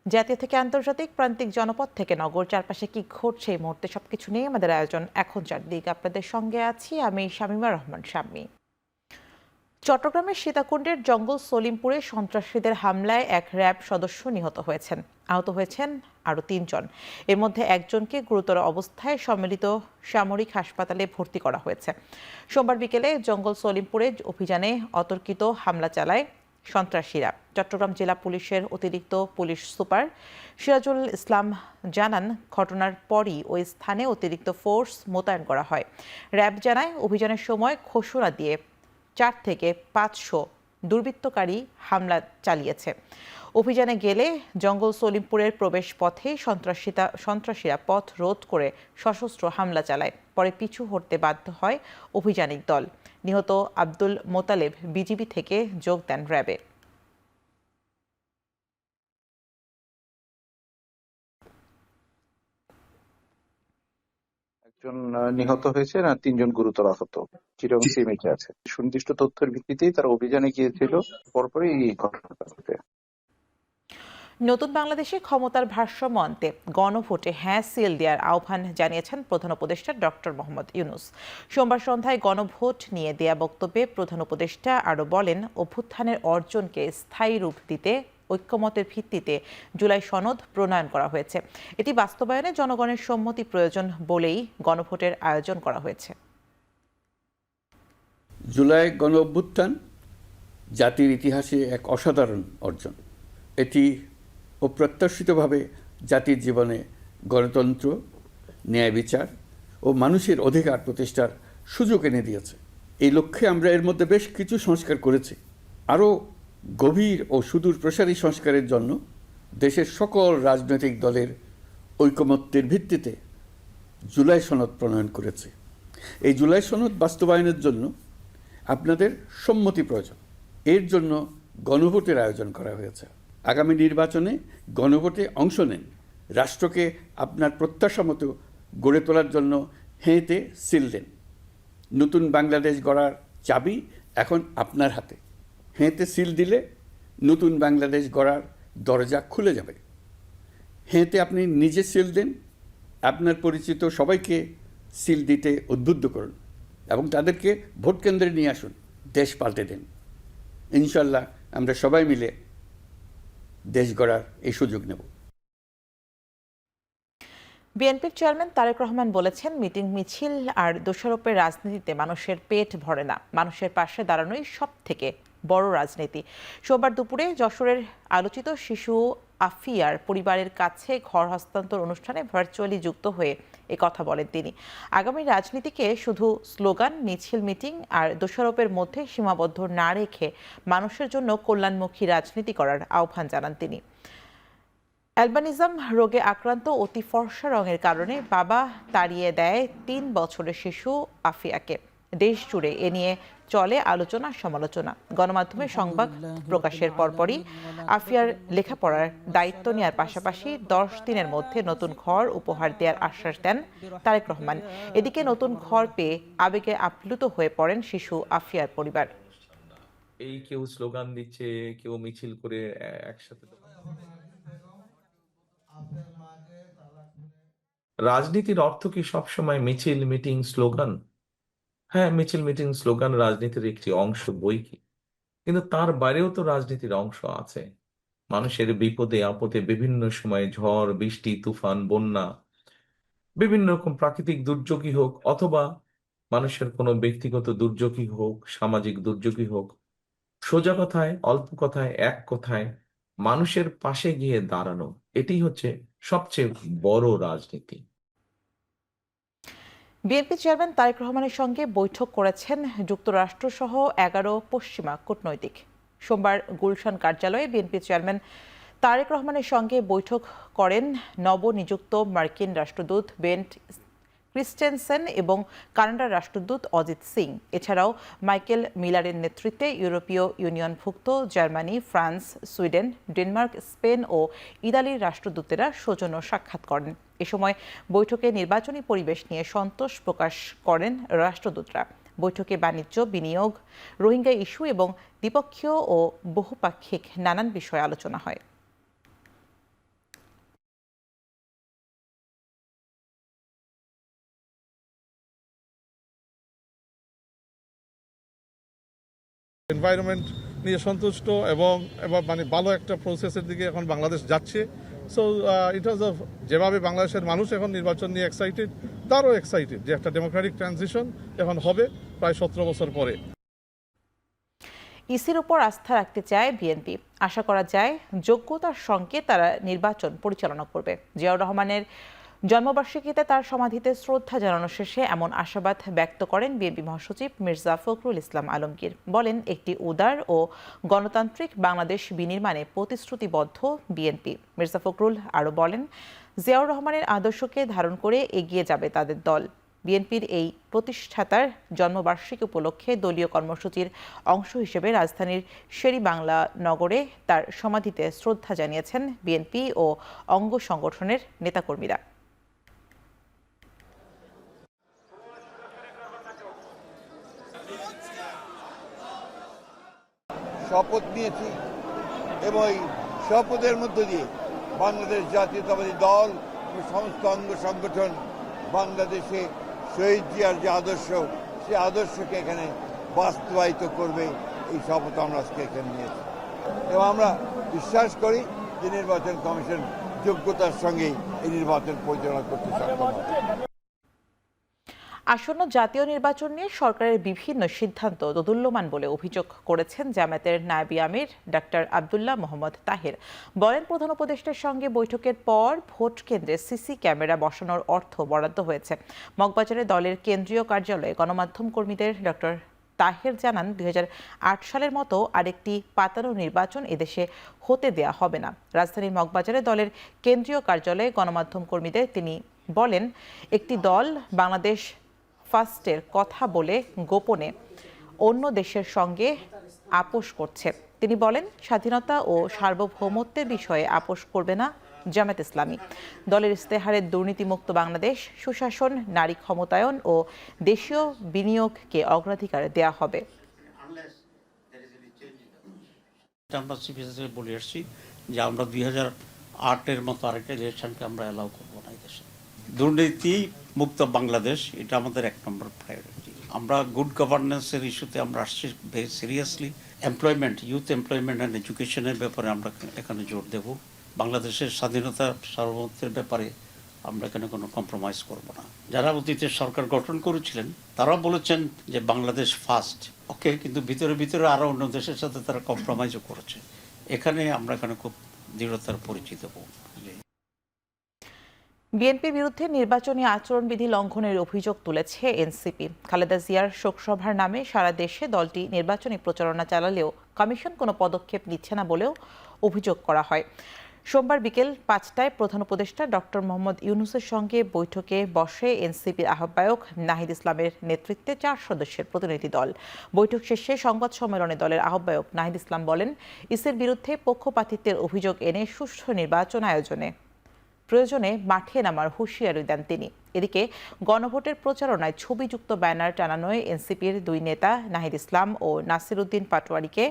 জাতীয় থেকে আন্তর্জাতিক, প্রান্তিক, জনপদ থেকে নগর, চারপাশে কি ঘটছে এই মুহূর্তে সবকিছু নিয়ে আমাদের আয়োজন এখন চারদিক। আপনাদের সঙ্গে আছি আমি শামীমা রহমান শাম্মী। চট্টগ্রামের সীতাকুণ্ডের জঙ্গল সলিমপুরে সন্ত্রাসীদের হামলায় এক র্যাব সদস্য নিহত হয়েছেন। আহত হয়েছেন আরও ৩ জন। এর মধ্যে একজনকে গুরুতর অবস্থায় সম্মিলিত সামরিক হাসপাতালে ভর্তি করা হয়েছে। সোমবার বিকেলে জঙ্গল সলিমপুরে অভিযানে অতর্কিত হামলা চালায় সন্ত্রাসীরা। চট্টগ্রাম জেলা পুলিশের অতিরিক্ত পুলিশ সুপার সিরাজুল ইসলাম জানান, ঘটনার পরই ওই স্থানে অতিরিক্ত ফোর্স মোতায়েন করা হয়। র্যাব জানায়, অভিযানের সময় ঘোষণা দিয়ে 4 থেকে 500 দুর্বৃত্তকারী হামলা চালিয়েছে। অভিযানে গেলে জঙ্গল সলিমপুরের প্রবেশ পথে সন্ত্রাসীরা পথ রোধ করে সশস্ত্র হামলা চালায়। পরে পিছু হটতে বাধ্য হয় অভিযানিক দল। নিহত আব্দুল মোতালেব বিজিবি থেকে যোগ দেন র্যাবে। একজন নিহত হয়েছে আর 3 জন গুরুতর আহত। চিটাগং সিএমএইচে আছে। সুনির্দিষ্ট তথ্যের ভিত্তিতেই তারা অভিযানে গিয়েছিল, পরপরই এই ঘটনাটা ঘটে। নতুন বাংলাদেশে ক্ষমতার ভারসাম্য আনতে গণভোটে হ্যাঁ সিল দেওয়ার আহ্বান জানিয়েছেন প্রধান উপদেষ্টা ডক্টর মোহাম্মদ ইউনূস। সোমবার সন্ধ্যায় গণভোট নিয়ে দেয়া বক্তব্যে প্রধান উপদেষ্টা আরও বলেন, অভ্যুত্থানের অর্জনকে স্থায়ী রূপ দিতে ঐক্যমতের ভিত্তিতে জুলাই সনদ প্রণয়ন করা হয়েছে। এটি বাস্তবায়নে জনগণের সম্মতি প্রয়োজন বলেই গণভোটের আয়োজন করা হয়েছে। জুলাই গণ অভ্যুত্থান জাতির ইতিহাসে এক অসাধারণ অর্জন। এটি অপ্রত্যাশিতভাবে জাতির জীবনে গণতন্ত্র, ন্যায় বিচার ও মানুষের অধিকার প্রতিষ্ঠার সুযোগ এনে দিয়েছে। এই লক্ষ্যে আমরা এর মধ্যে বেশ কিছু সংস্কার করেছি। আরও গভীর ও সুদূর প্রসারী সংস্কারের জন্য দেশের সকল রাজনৈতিক দলের ঐকমত্যের ভিত্তিতে জুলাই সনদ প্রণয়ন করেছে। এই জুলাই সনদ বাস্তবায়নের জন্য আপনাদের সম্মতি প্রয়োজন। এর জন্য গণভোটের আয়োজন করা হয়েছে। আগামী নির্বাচনে গণভোটে অংশ নেন। রাষ্ট্রকে আপনার প্রত্যাশা মতো গড়ে তোলার জন্য হেঁতে সিল দেন। নতুন বাংলাদেশ গড়ার চাবি এখন আপনার হাতে। হেঁতে সিল দিলে নতুন বাংলাদেশ গড়ার দরজা খুলে যাবে। হেঁতে আপনি নিজে সিল দেন, আপনার পরিচিত সবাইকে সিল দিতে উদ্বুদ্ধ করুন এবং তাদেরকে ভোট কেন্দ্রে নিয়ে আসুন। দেশ পাল্টে দেন। ইনশাল্লাহ আমরা সবাই মিলে দেশ গড়ার এই সুযোগ নেব। বিএনপির চেয়ারম্যান তারেক রহমান বলেছেন, মিটিং, মিছিল আর দোষারোপের রাজনীতিতে মানুষের পেট ভরে না, মানুষের পাশে দাঁড়ানোই সব থেকে বড় রাজনীতি। সোমবার দুপুরে যশোরের আলোচিত শিশু আফিয়ার পরিবারের কাছে ঘর হস্তান্তর অনুষ্ঠানে ভার্চুয়ালি যুক্ত হয়ে কথা বলেন তিনি। আগামী রাজনীতিকে শুধু স্লোগান, মিছিল, মিটিং আর দোষারোপের মধ্যে সীমাবদ্ধ না রেখে মানুষের জন্য কল্যাণমুখী রাজনীতি করার আহ্বান জানান তিনি। অ্যালবানিজম রোগে আক্রান্ত অতি ফর্সা রঙের কারণে বাবা তাড়িয়ে দেয় 3 বছরের শিশু আফিয়াকে। দেশ জুড়ে এ নিয়ে চলে আলোচনা সমালোচনা। গণমাধ্যমে সংবাদ প্রকাশের পরপরই আফিয়ার লেখাপড়ার দায়িত্ব নেওয়ার পাশাপাশি 10 দিনের মধ্যে নতুন ঘর উপহার দেওয়ার আশ্বাস দেন তারেক রহমান। এদিকে নতুন ঘর পেয়ে আবেগে আপ্লুত হয়ে পড়েন শিশু আফিয়ার পরিবার। এই কেউ স্লোগান দিচ্ছে, কেউ মিছিল করে একসাথে। রাজনীতির অর্থ কি সবসময় মিছিল, মিটিং, স্লোগান? হ্যাঁ, মিছিল, মিটিং, স্লোগান রাজনীতির একটি অংশ বই কি, কিন্তু তার বাইরেও তো রাজনীতির অংশ আছে। মানুষের বিপদে আপদে বিভিন্ন সময়ে ঝড়, বৃষ্টি, তুফান, বন্যা, বিভিন্ন রকম প্রাকৃতিক দুর্যোগই হোক অথবা মানুষের কোনো ব্যক্তিগত দুর্যোগই হোক, সামাজিক দুর্যোগই হোক, সোজা কথায়, অল্প কথায়, এক কথায় মানুষের পাশে গিয়ে দাঁড়ানো, এটি হচ্ছে সবচেয়ে বড় রাজনীতি। বিএনপি চেয়ারম্যান তারেক রহমানের সঙ্গে বৈঠক করেছেন যুক্তরাষ্ট্রসহ 11 পশ্চিমা কূটনৈতিক। সোমবার গুলশান কার্যালয়ে বিএনপি চেয়ারম্যান তারেক রহমানের সঙ্গে বৈঠক করেন নবনিযুক্ত মার্কিন রাষ্ট্রদূত বেন ক্রিস্টেনসেন এবং কানাডার রাষ্ট্রদূত অজিত সিং। এছাড়াও মাইকেল মিলারের নেতৃত্বে ইউরোপীয় ইউনিয়নভুক্ত Germany, France, Sweden, Denmark, Spain ও ইতালির রাষ্ট্রদূতেরা সৌজন্য সাক্ষাৎ করেন। এ সময় বৈঠকে নির্বাচনী পরিবেশ নিয়ে সন্তোষ প্রকাশ করেন রাষ্ট্রদূতরা। বৈঠকে বাণিজ্য, বিনিয়োগ, রোহিঙ্গা ইস্যু এবং দ্বিপক্ষীয় ও বহুপাক্ষিক নানান বিষয়ে আলোচনা হয়। এনভায়রনমেন্ট নিয়ে সন্তুষ্ট এবং মানে ভালো একটা প্রসেসের দিকে এখন বাংলাদেশ যাচ্ছে। সো ইট ওয়াজ যেভাবে বাংলাদেশের মানুষ এখন নির্বাচন নিয়ে এক্সাইটেড, তারও এক্সাইটেড যে একটা ডেমোক্রেটিক ট্রানজিশন এখন হবে প্রায় 17 বছর পরে। ইসির উপর আস্থা রাখতে চায় বিএনপি। আশা করা যায় যোগ্যতার সঙ্গে তারা নির্বাচন পরিচালনা করবে। জিয়াউর রহমানের জন্মবার্ষিকীতে তার সমাধিতে শ্রদ্ধা জানানো শেষে এমন আশাবাদ ব্যক্ত করেন বিএনপি মহাসচিব মির্জা ফখরুল ইসলাম আলমগীর। বলেন, একটি উদার ও গণতান্ত্রিক বাংলাদেশ বিনির্মাণে প্রতিশ্রুতিবদ্ধ বিএনপি। মির্জা ফখরুল আরও বলেন, জিয়াউর রহমানের আদর্শকে ধারণ করে এগিয়ে যাবে তাদের দল। বিএনপির এই প্রতিষ্ঠাতার জন্মবার্ষিকী উপলক্ষে দলীয় কর্মসূচির অংশ হিসেবে রাজধানীর শেরেবাংলা নগরে তার সমাধিতে শ্রদ্ধা জানিয়েছেন বিএনপি ও অঙ্গ সংগঠনের নেতাকর্মীরা। শপথ নিয়েছি এবং এই শপথের মধ্য দিয়ে বাংলাদেশ জাতীয়তাবাদী দল ও সমস্ত অঙ্গ সংগঠন বাংলাদেশে শহীদ জিয়ার যে আদর্শ, সেই আদর্শকে এখানে বাস্তবায়িত করবে, এই শপথ আমরা আজকে এখানে নিয়েছি। এবং আমরা বিশ্বাস করি যে নির্বাচন কমিশন যোগ্যতার সঙ্গে এই নির্বাচন পরিচালনা করতে সক্ষম হবে। আসন্ন জাতীয় নির্বাচন নিয়ে সরকারের বিভিন্ন সিদ্ধান্ত দোদুল্যমান বলে অভিযোগ করেছেন জামায়াতের নায়েবে আমির ডাক্তার আব্দুল্লাহ মোহাম্মদ তাহের। বলেন, প্রধান উপদেষ্টার সঙ্গে বৈঠকের পর ভোট কেন্দ্রে সিসি ক্যামেরা বসানোর অর্থ বরাদ্দ হয়েছে। মগবাজারে দলের কেন্দ্রীয় কার্যালয়ে গণমাধ্যম কর্মীদের ডক্টর তাহের জানান, 2008 সালের মতো আরেকটি পাতানো নির্বাচন এদেশে হতে দেয়া হবে না। রাজধানীর মগবাজারে দলের কেন্দ্রীয় কার্যালয়ে গণমাধ্যম কর্মীদের তিনি বলেন, একটি দল বাংলাদেশ ফার্স্টের কথা বলে গোপনে অন্য দেশের সঙ্গে আপোষ করছে। তিনি বলেন, স্বাধীনতা ও সার্বভৌমত্বের বিষয়ে আপোষ করবে না জামায়াত ইসলামী। দলের ইস্তেহারে দুর্নীতিমুক্ত বাংলাদেশ, সুশাসন, নারী ক্ষমতায়ন ও দেশীয় বিনিয়োগকে অগ্রাধিকার দেয়া হবে। আমরা সিপিএসে বলে আসছি যে আমরা 2008-এর মতো আরেকটা ইলেকশনকে আমরা অ্যালাউ করবো না। এই দেশে দুর্নীতি মুক্ত বাংলাদেশ, এটা আমাদের 1 নম্বর প্রায়োরিটি। আমরা গুড গভর্নেন্সের ইস্যুতে আমরা আসছি very seriously. Employment, youth employment and এডুকেশনের ব্যাপারে আমরা এখানে জোর দেব। বাংলাদেশের স্বাধীনতা সার্বভৌমত্বের ব্যাপারে আমরা এখানে কোনো কম্প্রোমাইজ করব না। যারা অতীতে সরকার গঠন করেছিলেন তারাও বলেছেন যে বাংলাদেশ ফার্স্ট, ওকে, কিন্তু ভিতরে ভিতরে আরও অন্য দেশের সাথে তারা কম্প্রোমাইজও করেছে। এখানে আমরা এখানে খুব দৃঢ়তার পরিচিত দেব। বিএনপির বিরুদ্ধে নির্বাচনী আচরণবিধি লঙ্ঘনের অভিযোগ তুলেছে এনসিপি। খালেদা জিয়ার শোকসভার নামে সারা দেশে দলটি নির্বাচনী প্রচারণা চালালেও কমিশন কোনো পদক্ষেপ নিচ্ছে না বলেও অভিযোগ করা হয়। সোমবার বিকেল 5টায় প্রধান উপদেষ্টা ডক্টর মোহাম্মদ ইউনূসের সঙ্গে বৈঠকে বসে এনসিপির আহ্বায়ক নাহিদ ইসলামের নেতৃত্বে 4 সদস্যের প্রতিনিধি দল। বৈঠক শেষে সংবাদ সম্মেলনে দলের আহ্বায়ক নাহিদ ইসলাম বলেন, ইসির বিরুদ্ধে পক্ষপাতিত্বের অভিযোগ এনে সুষ্ঠু নির্বাচন আয়োজনে প্রয়োজনে মাঠে নামার হুঁশিয়ারি দেন তিনি। এদিকে গণভোটের প্রচারণায় ছবিযুক্ত ব্যানার টানানোয় এনসিপির 2 নেতা নাহিদ ইসলাম ও নাসির উদ্দিন পাটোয়ারিকে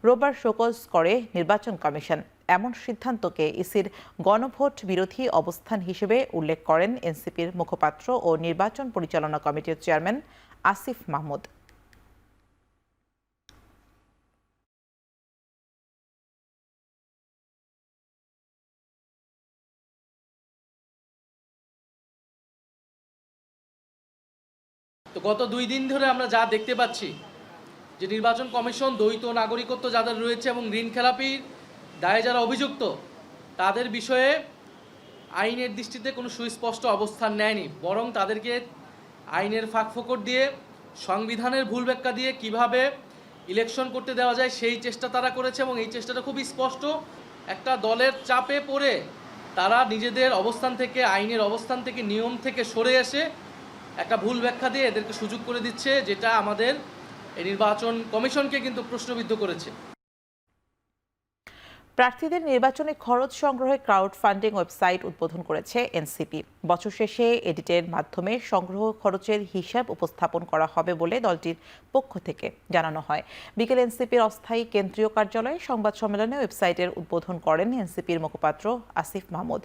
রোববার শোকজ করে নির্বাচন কমিশন। এমন সিদ্ধান্তকে ইসির গণভোট বিরোধী অবস্থান হিসেবে উল্লেখ করেন এনসিপির মুখপাত্র ও নির্বাচন পরিচালনা কমিটির চেয়ারম্যান আসিফ মাহমুদ। তো গত 2 দিন ধরে আমরা যা দেখতে পাচ্ছি যে নির্বাচন কমিশন দ্বৈত নাগরিকত্ব যাদের রয়েছে এবং ঋণ খেলাপির দায়ে যারা অভিযুক্ত তাদের বিষয়ে আইনের দৃষ্টিতে কোনো সুস্পষ্ট অবস্থান নেয়নি, বরং তাদেরকে আইনের ফাঁকফোকর দিয়ে, সংবিধানের ভুল ব্যাখ্যা দিয়ে কিভাবে ইলেকশন করতে দেওয়া যায় সেই চেষ্টা তারা করেছে। এবং এই চেষ্টাটা খুবই স্পষ্ট। একটা দলের চাপে পড়ে তারা নিজেদের অবস্থান থেকে, আইনের অবস্থান থেকে, নিয়ম থেকে সরে এসে একটা ভুল ব্যাখ্যা দিয়ে এদেরকে সুযোগ করে দিচ্ছে, যেটা আমাদের এই নির্বাচন কমিশনকে কিন্তু প্রশ্নবিদ্ধ করেছে। প্রার্থীদের নির্বাচনী খরচ সংগ্রহে ক্রাউড ফান্ডিং ওয়েবসাইট উদ্বোধন করেছে এনসিপি। বছর শেষে এডিটের মাধ্যমে সংগ্রহ খরচের হিসাব উপস্থাপন করা হবে বলে দলটির পক্ষ থেকে জানানো হয়। বিকেল এনসিপির অস্থায়ী কেন্দ্রীয় কার্যালয়ে সংবাদ সম্মেলনে ওয়েবসাইটের উদ্বোধন করেন এনসিপির মুখপাত্র আসিফ মাহমুদ।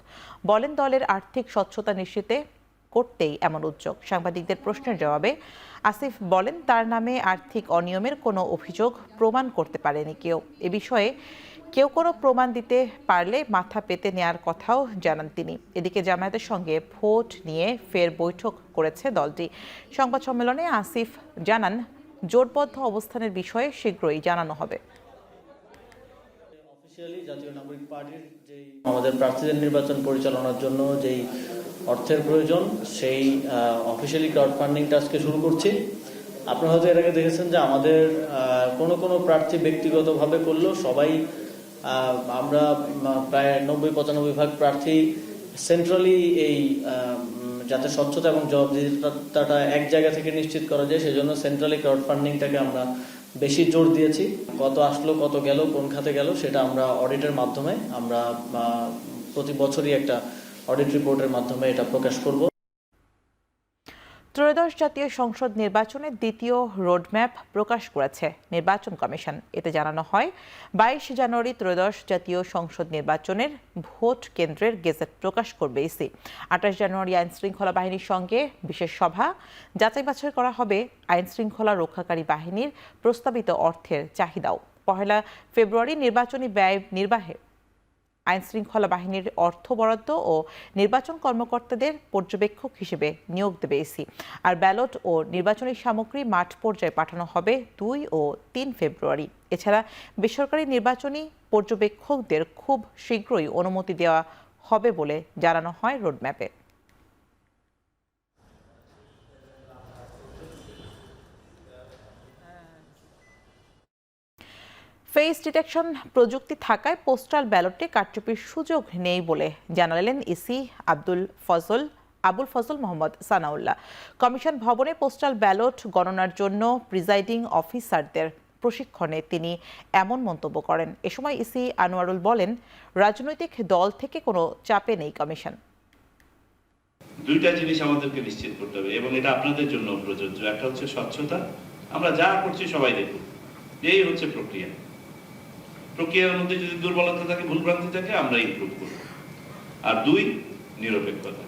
বলেন, দলের আর্থিক স্বচ্ছতা নিশ্চিতে করতেই এমন উদ্যোগ। সাংবাদিকদের প্রশ্নের জবাবে আসিফ বলেন, তার নামে আর্থিক অনিয়মের কোনো অভিযোগ প্রমাণ করতে পারেনি কেউ। এ বিষয়ে কেউ কোনো প্রমাণ দিতে পারলে মাথা পেতে নেয়ার কথাও জানান তিনি। এদিকে জামায়াতের সঙ্গে ভোট নিয়ে ফের বৈঠক করেছে দলটি। সংবাদ সম্মেলনে আসিফ জানান, জোটবদ্ধ অবস্থানের বিষয়ে শীঘ্রই জানানো হবে। জাতীয় নাগরিক পার্টির আমাদের প্রার্থীদের নির্বাচন পরিচালনার জন্য যেই অর্থের প্রয়োজন, সেই অফিসিয়ালি ক্রাউড ফান্ডিংটা আজকে শুরু করছি। আপনারা হয়তো এর আগে দেখেছেন যে আমাদের কোনো প্রার্থী ব্যক্তিগতভাবে করলেও সবাই আমরা প্রায় 90-95% প্রার্থী সেন্ট্রালি এই যাতে স্বচ্ছতা এবং জবাবদিহিতাটা এক জায়গা থেকে নিশ্চিত করা যায়, সেজন্য সেন্ট্রালি ক্রাউড ফান্ডিংটাকে আমরা বেশি জোর দিয়েছি। কত আসলো, কত গেল, কোন খাতে গেল, সেটা আমরা অডিটের মাধ্যমে আমরা প্রতি বছরই একটা অডিট রিপোর্টের মাধ্যমে এটা প্রকাশ করব। ত্রয়োদশ জাতীয় সংসদ নির্বাচনের দ্বিতীয় রোডম্যাপ প্রকাশ করেছে নির্বাচন কমিশন। এতে জানানো হয়, 22 জানুয়ারি ত্রয়োদশ জাতীয় সংসদ নির্বাচনের ভোট কেন্দ্রের গেজেট প্রকাশ করবে ইসি। 28 জানুয়ারি আইন শৃঙ্খলা বাহিনীর সঙ্গে বিশেষ সভা, যাচাই বাছাই করা হবে আইন শৃঙ্খলা রক্ষাকারী বাহিনীর প্রস্তাবিত অর্থের চাহিদাও। 1 ফেব্রুয়ারি নির্বাচনী ব্যয় নির্বাহে আইন শৃঙ্খলা বাহিনীর অর্থ বরাদ্দ ও নির্বাচন কর্মকর্তাদের পর্যবেক্ষক হিসেবে নিয়োগ দেবে ইসি। আর ব্যালট ও নির্বাচনী সামগ্রী মাঠ পর্যায়ে পাঠানো হবে 2 ও 3 ফেব্রুয়ারি। এছাড়া বেসরকারি নির্বাচনী পর্যবেক্ষকদের খুব শীঘ্রই অনুমতি দেওয়া হবে বলে জানানো হয় রোডম্যাপে। ফেস ডিটেকশন প্রযুক্তি থাকায় পোস্টাল ব্যালটে কারচুপির সুযোগ নেই বলে জানালেন ইসি আবুল ফজল মোহাম্মদ সানাউল্লাহ। কমিশন ভবনে পোস্টাল ব্যালট গণনার জন্য প্রিজাইডিং অফিসারদের প্রশিক্ষণে তিনি এমন মন্তব্য করেন। এ সময় ইসি আনোয়ারুল বলেন, রাজনৈতিক দল থেকে কোনো চাপে নেই কমিশন। দুইটা জিনিস আমাদেরকে নিশ্চিত করতে হবে এবং এটা আপনাদের জন্য প্রযোজ্য। একটা হচ্ছে স্বচ্ছতা, আমরা যা করছি সবাই দেখুন, এই হচ্ছে প্রক্রিয়ার মধ্যে যদি দুর্বলতা থাকে, ভুলভ্রান্তি থাকে, আমরা ইমপ্রুভ করব। আর 2, নিরপেক্ষতা।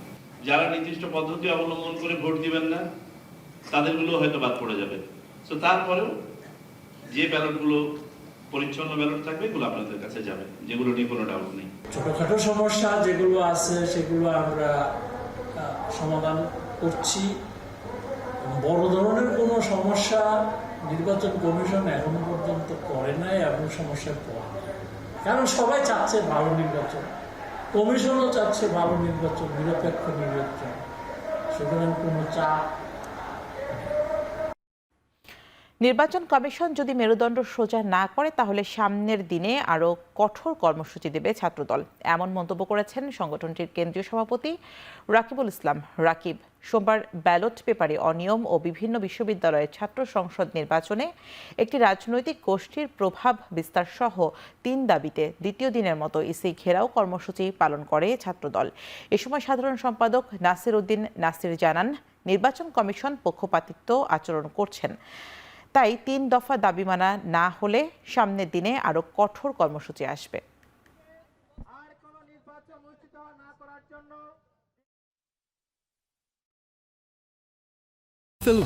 যারা নির্দিষ্ট পদ্ধতি অবলম্বন করে ভোট দিবেন না, তাদেরগুলো হয়তো বাদ পড়ে যাবে। তো তারপরেও যে ব্যালটগুলো পরিচ্ছন্ন ব্যালট থাকবে, এগুলো আপনাদের কাছে যাবে, যেগুলো নিয়ে কোনো ডাউট নেই। ছোটখাটো সমস্যা যেগুলো আছে সেগুলো আমরা সমাধান করছি। বড় ধরনের কোনো সমস্যা নির্বাচন কমিশন এখনো পর্যন্ত করে নাই এবং সমস্যা পড়ে নাই, কারণ সবাই চাচ্ছে ভালো নির্বাচন, কমিশনও চাচ্ছে ভালো নির্বাচন, নিরপেক্ষ নির্বাচন, সুতরাং কোনো চাপ। নির্বাচন কমিশন যদি মেরুদণ্ড সোজা না করে তাহলে সামনের দিনে আরও কঠোর কর্মসূচি দেবে ছাত্রদল, এমন মন্তব্য করেছেন সংগঠনটির কেন্দ্রীয় সভাপতি রাকিবুল ইসলাম রাকিব। সোমবার ব্যালট পেপারে অনিয়ম ও বিভিন্ন বিশ্ববিদ্যালয়ের ছাত্র সংসদ নির্বাচনে একটি রাজনৈতিক গোষ্ঠীর প্রভাব বিস্তার সহ 3 দাবিতে দ্বিতীয় দিনের মতো ইসি ঘেরাও কর্মসূচি পালন করে ছাত্রদল। এ সময় সাধারণ সম্পাদক নাসির উদ্দিন নাসির জানান, নির্বাচন কমিশন পক্ষপাতিত্ব আচরণ করছেন, তাই 3 দফা দাবি মানা না হলে সামনের দিনে আরো কঠোর কর্মসূচি আসবে।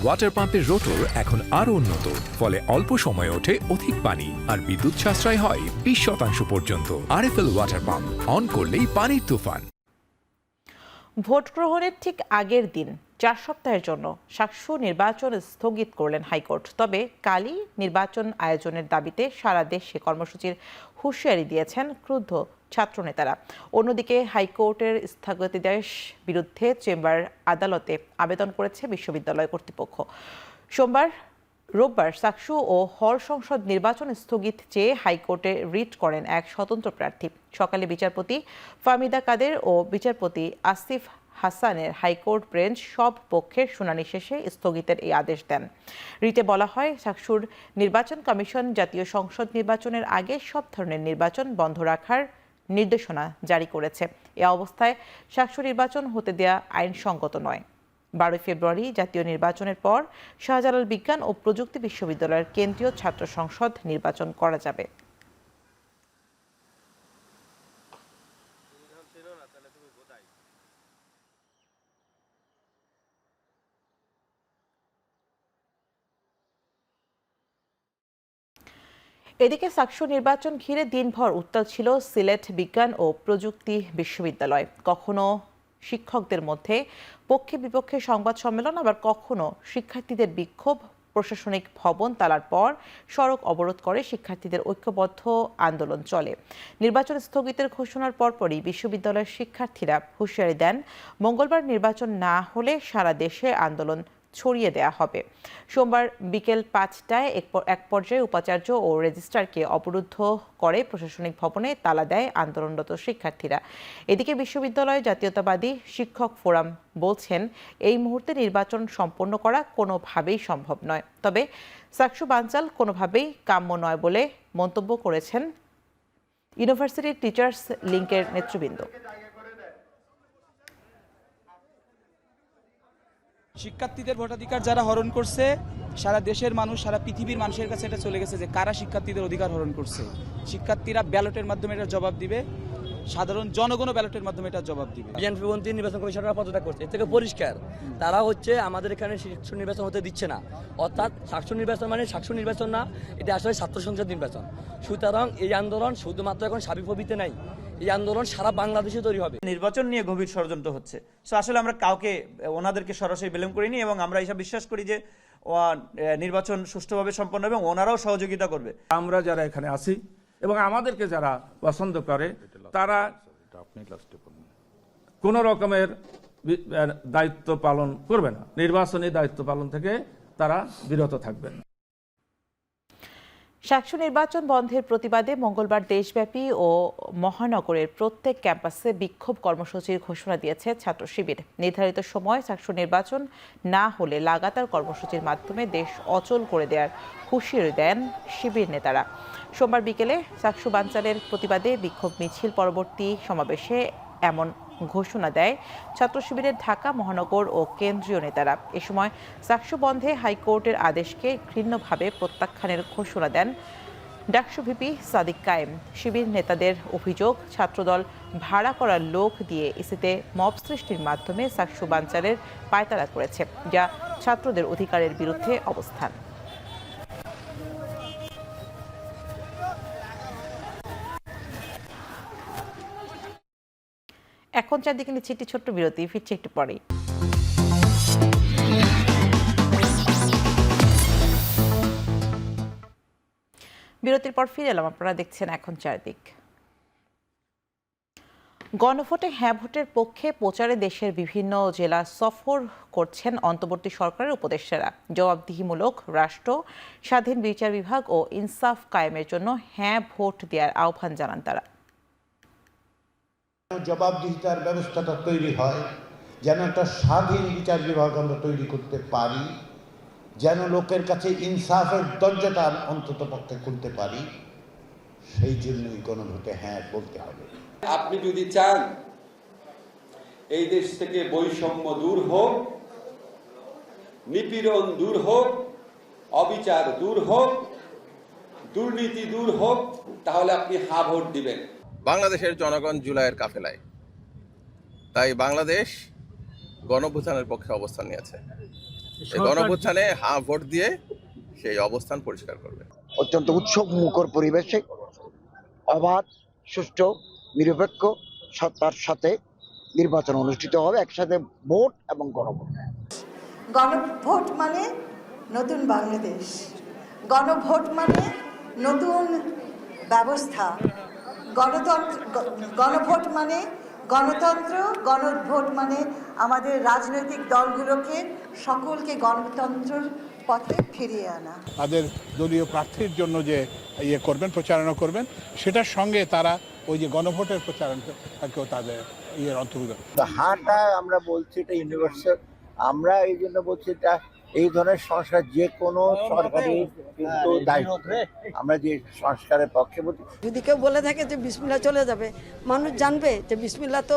ওয়াটার পাম্পের রোটর এখন আরো উন্নত, ফলে অল্প সময়ে ওঠে অধিক পানি আর বিদ্যুৎ সাশ্রয় হয় 20% পর্যন্ত। আরএফএল ওয়াটার পাম্প, অন করলেই পানির তুফান। ভোট গ্রহণের ঠিক আগের দিন 4 সপ্তাহের জন্য সাকসু নির্বাচন স্থগিত করলেন হাইকোর্ট। তবে কালই নির্বাচন আয়োজনের দাবিতে সারা দেশে কর্মসূচির হুঁশিয়ারি দিয়েছেন ক্রুদ্ধ ছাত্রনেতারা। অন্যদিকে হাইকোর্টের স্থগিতাদেশ বিরুদ্ধে চেম্বার আদালতে আবেদন করেছে বিশ্ববিদ্যালয় কর্তৃপক্ষ। রোববার সাকসু ও হল সংসদ নির্বাচন স্থগিত চেয়ে হাইকোর্টে রিট করেন এক স্বতন্ত্র প্রার্থী। সকালে বিচারপতি ফাহমিদা কাদের ও বিচারপতি আসিফ হাসানের হাইকোর্ট বেঞ্চ সব পক্ষের শুনানি শেষে স্থগিতের এই আদেশ দেন। রিটে বলা হয়, সাকসুর নির্বাচন কমিশন জাতীয় সংসদ নির্বাচনের আগে সব ধরনের নির্বাচন বন্ধ রাখার নির্দেশনা জারি করেছে। এ অবস্থায় সাকসু নির্বাচন হতে দেয়া আইনসঙ্গত নয়। 12 ফেব্রুয়ারি জাতীয় নির্বাচনের পর শাহজালাল বিজ্ঞান ও প্রযুক্তি বিশ্ববিদ্যালয়ের কেন্দ্রীয় ছাত্র সংসদ নির্বাচন করা যাবে। এদিকে সাকসু নির্বাচন ঘিরে দিনভর উত্তাল ছিল সিলেট বিজ্ঞান ও প্রযুক্তি বিশ্ববিদ্যালয়। কখনো শিক্ষকদের মধ্যে পক্ষে বিপক্ষে সংবাদ সম্মেলন, আবার কখনো শিক্ষার্থীদের বিক্ষোভ। প্রশাসনিক ভবন তালার পর সড়ক অবরোধ করে শিক্ষার্থীদের ঐক্যবদ্ধ আন্দোলন চলে। নির্বাচন স্থগিতের ঘোষণার পরপরই বিশ্ববিদ্যালয়ের শিক্ষার্থীরা হুঁশিয়ারি দেন, মঙ্গলবার নির্বাচন না হলে সারা দেশে আন্দোলন ছড়িয়ে দেয়া হবে। সোমবার বিকেল 5টায় এক পর্যায়ে উপাচার্য ও রেজিস্ট্রারকে অবরুদ্ধ করে প্রশাসনিক ভবনে তালা দেয় আন্দোলনরত শিক্ষার্থীরা। এদিকে বিশ্ববিদ্যালয় জাতীয়তাবাদী শিক্ষক ফোরাম বলছেন, এই মুহূর্তে নির্বাচন সম্পন্ন করা কোনোভাবেই সম্ভব নয়। তবে সাকসু বানচাল কোনোভাবেই কাম্য নয় বলে মন্তব্য করেছেন ইউনিভার্সিটি টিচার্স লিংকের নেতৃবৃন্দ। শিক্ষার্থীদের ভোটাধিকার যারা হরণ করছে, সারা দেশের মানুষ, সারা পৃথিবীর মানুষের কাছে এটা চলে গেছে যে কারা শিক্ষার্থীদের অধিকার হরণ করছে। শিক্ষার্থীরা ব্যালটের মাধ্যমে এটা জবাব দিবে, সাধারণ জনগণও ব্যালটের মাধ্যমে এটা জবাব দিবে। বিএনপি নির্বাচন কমিশনাররা পদত্যাগ করছে, এর থেকে পরিষ্কার তারা হচ্ছে আমাদের এখানে সাকসু নির্বাচন হতে দিচ্ছে না। অর্থাৎ সাকসু নির্বাচন মানে সাকসু নির্বাচন না, এটা আসলে ছাত্র সংসদ নির্বাচন। সুতরাং এই আন্দোলন শুধুমাত্র এখন সাবিপ্রবিতে নাই, এই আন্দোলন সারা বাংলাদেশে তৈরি হবে। নির্বাচন নিয়ে গভীর ষড়যন্ত্র হচ্ছে। সো আসলে আমরা কাউকে ওনাদেরকে সরাসরি ব্লেম করিনি এবং আমরা এইসব বিশ্বাস করি যে নির্বাচন সুষ্ঠুভাবে সম্পন্ন হবে এবং ওনারাও সহযোগিতা করবে। আমরা যারা এখানে আছি এবং আমাদেরকে যারা পছন্দ করে তারা কোন রকমের দায়িত্ব পালন করবে না, নির্বাচনী দায়িত্ব পালন থেকে তারা বিরত থাকবেন। সাকসু নির্বাচন বন্ধের প্রতিবাদে মঙ্গলবার দেশব্যাপী ও মহানগরের প্রত্যেক ক্যাম্পাসে বিক্ষোভ কর্মসূচির ঘোষণা দিয়েছে ছাত্র শিবির। নির্ধারিত সময় সাকসু নির্বাচন না হলে লাগাতার কর্মসূচির মাধ্যমে দেশ অচল করে দেওয়ার হুঁশিয়ারি দেন শিবির নেতারা। সোমবার বিকেলে সাকসু বানচালের প্রতিবাদে বিক্ষোভ মিছিল পরবর্তী সমাবেশে এমন ঘোষণা দেয় ছাত্র শিবিরের ঢাকা মহানগর ও কেন্দ্রীয় নেতারা। এ সময় সাকসু বন্ধে হাইকোর্টের আদেশকে ঘৃণ্যভাবে প্রত্যাখ্যানের ঘোষণা দেন ডাকসু ভিপি সাদিক কায়েম। শিবির নেতাদের অভিযোগ, ছাত্রদল ভাড়া করা লোক দিয়ে ইসিতে মব সৃষ্টির মাধ্যমে সাকসু বানচালের পায়তারা করেছে, যা ছাত্রদের অধিকারের বিরুদ্ধে অবস্থান। এখন চারদিকে নিচ্ছে একটি ছোট্ট বিরতি, ফিরছে একটু পরেই। বিরতির পর ফিরে এলাম, আপনারা দেখছেন এখন চারদিক। গণভোটে হ্যাঁ ভোটের পক্ষে প্রচারে দেশের বিভিন্ন জেলা সফর করছেন অন্তর্বর্তী সরকারের উপদেষ্টারা। জবাবদিহিমূলক রাষ্ট্র, স্বাধীন বিচার বিভাগ ও ইনসাফ কায়েমের জন্য হ্যাঁ ভোট দেওয়ার আহ্বান জানান তারা। জবাবদিহিতার ব্যবস্থাটা তৈরি হয়, যেন একটা স্বাধীন বিচার বিভাগ আমরা তৈরি করতে পারি, যেন লোকের কাছে ইনসাফের দরজাটা অন্তত পক্ষে খুলতে পারি, সেই জন্যই গণভোটে হ্যাঁ বলতে হবে। আপনি যদি চান এই দেশ থেকে বৈষম্য দূর হোক, নিপীড়ন দূর হোক, অবিচার দূর হোক, দুর্নীতি দূর হোক, তাহলে আপনি হ্যাঁ ভোট দিবেন। বাংলাদেশের জনগণ জুলাইয়ের কাফেলায়, তাই বাংলাদেশ গণঅভ্যুত্থানের পক্ষে অবস্থান নিয়েছে। এই গণঅভ্যুত্থানে হ্যাঁ ভোট দিয়ে সেই অবস্থান পরিষ্কার করবে। অত্যন্ত উৎসব মুখর পরিবেশে অবাধ, সুষ্ঠু, নিরপেক্ষ সত্তার সাথে নির্বাচন অনুষ্ঠিত হবে, একসাথে ভোট এবং গণভোট। গণভোট মানে নতুন বাংলাদেশ, গণভোট মানে নতুন ব্যবস্থা, গণভোট মানে গণতন্ত্র, গণভোট মানে আমাদের রাজনৈতিক দলগুলোকে সকলকে গণতন্ত্রের পথে ফিরিয়ে আনা। তাদের দলীয় প্রার্থীর জন্য যে করবেন, প্রচারণা করবেন, সেটার সঙ্গে তারা ওই যে গণভোটের প্রচারণাকেও তাদের অন্তর্ভুক্ত। হাঁটা আমরা বলছি এটা ইউনিভার্সাল, আমরা এই জন্য বলছি এটা এই ধরনের সংস্কার যে কোনো সরকারি কিন্তু দায়িত্ব। আমরা যে সংস্কারের পক্ষে বলছি, যদি কেউ বলে থাকে যে বিসমিল্লাহ চলে যাবে, মানুষ জানবে যে বিসমিল্লাহ তো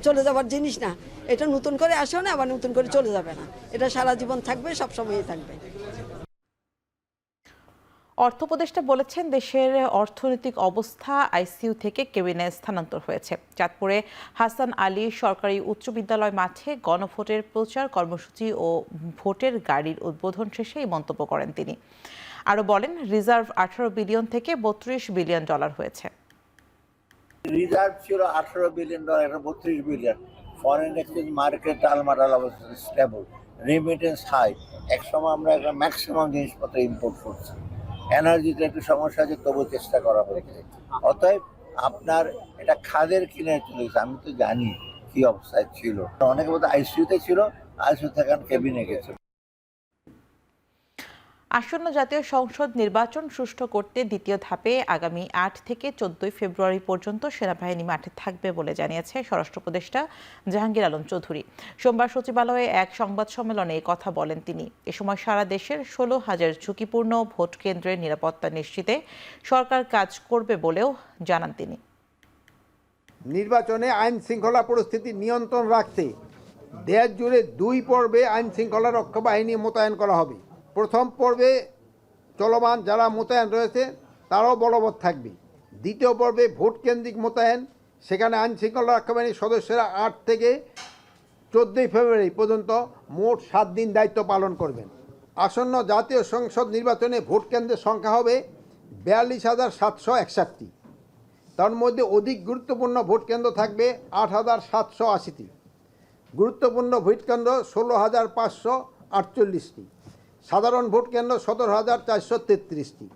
চলে যাওয়ার জিনিস না, এটা নতুন করে আসেও না, আবার নতুন করে চলে যাবে না, এটা সারা জীবন থাকবে, সবসময়ই থাকবে। অর্থ উপদেষ্টা বলেছেন, দেশের অর্থনৈতিক অবস্থা আইসিইউ থেকে কেবিনে স্থানান্তর হয়েছে। চাঁদপুরে হাসান আলী সরকারি উচ্চ বিদ্যালয় মাঠে গণভোটের প্রচার কর্মসূচি ও ভোটের গাড়ির উদ্বোধন শেষে এই মন্তব্য করেন তিনি। আরও বলেন, রিজার্ভ 18 বিলিয়ন থেকে $32 বিলিয়ন হয়েছে। রিজার্ভ ছিল $18 বিলিয়ন, এটা $32 বিলিয়ন। ফরেন এক্সচেঞ্জ মার্কেট টালমাটাল অবস্থা, স্টেবল, রেমিটেন্স হাই। এক সময় আমরা একটা ম্যাক্সিমাম জিনিসপত্র ইম্পোর্ট করছি। এনার্জিতে একটু সমস্যা আছে, তবু চেষ্টা করা হচ্ছে। অতএব আপনার এটা খাদের কিনে চলে গেছে। আমি তো জানি কি অবস্থায় ছিল, অনেকে বলতে আইসিইউতে ছিল, আইসিইউ থেকে কেবিনে গেছে। আসন্ন জাতীয় সংসদ নির্বাচন সুষ্ঠু করতে দ্বিতীয় ধাপে আগামী 8 থেকে 14 ফেব্রুয়ারি পর্যন্ত সেনাবাহিনী মাঠে থাকবে বলে জানিয়েছে স্বরাষ্ট্র উপদেষ্টা জাহাঙ্গীর আলম চৌধুরী। সোমবার সচিবালয়ে এক সংবাদ সম্মেলনে এই কথা বলেন তিনি। এ সময় সারা দেশের 16,000 ঝুঁকিপূর্ণ ভোট কেন্দ্রের নিরাপত্তা নিশ্চিতে সরকার কাজ করবে বলেও জানান তিনি। নির্বাচনে আইন শৃঙ্খলা পরিস্থিতি নিয়ন্ত্রণ রাখতে দেশ জুড়ে 2 পর্বে আইন শৃঙ্খলা রক্ষা বাহিনী মোতায়েন করা হবে। প্রথম পর্বে চলমান যারা মোতায়েন রয়েছে তারাও বলবৎ থাকবে। দ্বিতীয় পর্বে ভোট কেন্দ্রিক মোতায়েন, সেখানে আইন শৃঙ্খলা রক্ষা বাহিনীর সদস্যরা 8 থেকে 14 ফেব্রুয়ারি পর্যন্ত মোট 7 দিন দায়িত্ব পালন করবেন। আসন্ন জাতীয় সংসদ নির্বাচনে ভোট কেন্দ্রের সংখ্যা হবে 42,761টি। তার মধ্যে অধিক গুরুত্বপূর্ণ ভোট কেন্দ্র থাকবে 8,780টি। গুরুত্বপূর্ণ ভোট কেন্দ্র 16,548টি। সাধারণ ভোট কেন্দ্র 17,433টি।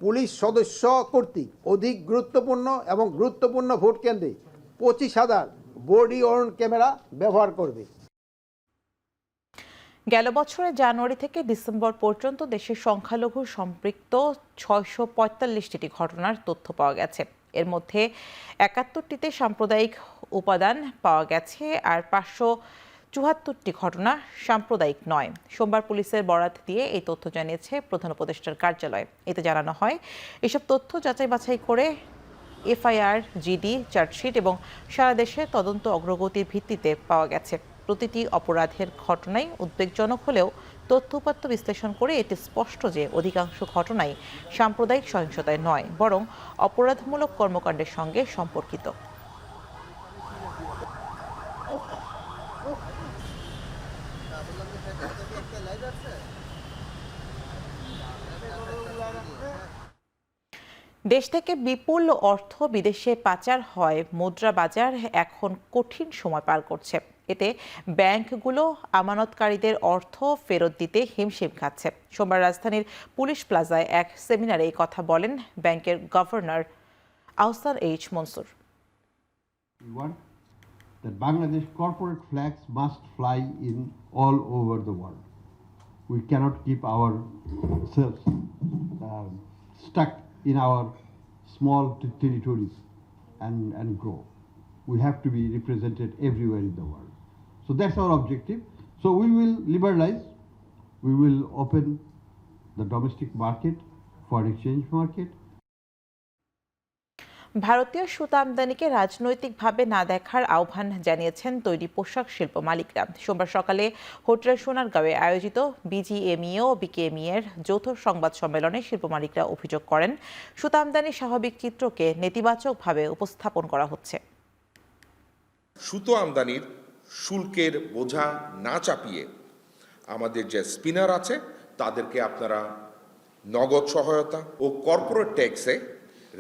পুলিশ সদস্য কর্তৃক অধিক গুরুত্বপূর্ণ এবং গুরুত্বপূর্ণ ভোট কেন্দ্রে 25,000 বডি ওয়ার্ন ক্যামেরা ব্যবহার করবে। গেল বছরের জানুয়ারি থেকে ডিসেম্বর পর্যন্ত দেশের সংখ্যালঘু সম্পৃক্ত 645টি ঘটনার তথ্য পাওয়া গেছে। এর মধ্যে 71টিতে সাম্প্রদায়িক উপাদান পাওয়া গেছে আর 574টি ঘটনা সাম্প্রদায়িক নয়। সোমবার পুলিশের বরাত দিয়ে এই তথ্য জানিয়েছে প্রধান উপদেষ্টার কার্যালয়। এতে জানানো হয়, এসব তথ্য যাচাই বাছাই করে এফআইআর, জিডি, চার্জশিট এবং সারা দেশে তদন্ত অগ্রগতির ভিত্তিতে পাওয়া গেছে। প্রতিটি অপরাধের ঘটনাই উদ্বেগজনক হলেও তথ্য উপাত্ত বিশ্লেষণ করে এটি স্পষ্ট যে অধিকাংশ ঘটনাই সাম্প্রদায়িক সহিংসতায় নয়, বরং অপরাধমূলক কর্মকাণ্ডের সঙ্গে সম্পর্কিত। দেশ থেকে বিপুল অর্থ বিদেশে পাচার হয়, মুদ্রা বাজার এখন কঠিন সময় পার করছে। এতে ব্যাংকগুলো আমানতকারীদের অর্থ ফেরত দিতে হিমশিম খাচ্ছে। সোমবার রাজধানীর পুলিশ প্লাজায় এক সেমিনারে এই কথা বলেন ব্যাংকের governor Ahsan H Mansur. That Bangladesh corporate flags must fly in all over the world. We cannot keep ourselves stuck in our small territories and grow. We have to be represented everywhere in the world. So that's our objective. So we will liberalize, we will open the domestic market, foreign exchange market. ভারতীয় সুতা আমদানিকে রাজনৈতিকভাবে না দেখার আহ্বান জানিয়েছেন তৈরি পোশাক শিল্প মালিকরা। সোমবার সকালে হোটেল সোনারগাঁওয়ে আয়োজিত বিজিএমইএ ও বিকেএমইএ এর যৌথ সংবাদ সম্মেলনে শিল্প মালিকরা অভিযোগ করেন, সুতা আমদানির স্বাভাবিক চিত্রকে নেতিবাচকভাবে উপস্থাপন করা হচ্ছে। সুতো আমদানির শুল্কের বোঝা না চাপিয়ে আমাদের যে স্পিনার আছে তাদেরকে আপনারা নগদ সহায়তা ও কর্পোরেট ট্যাক্সে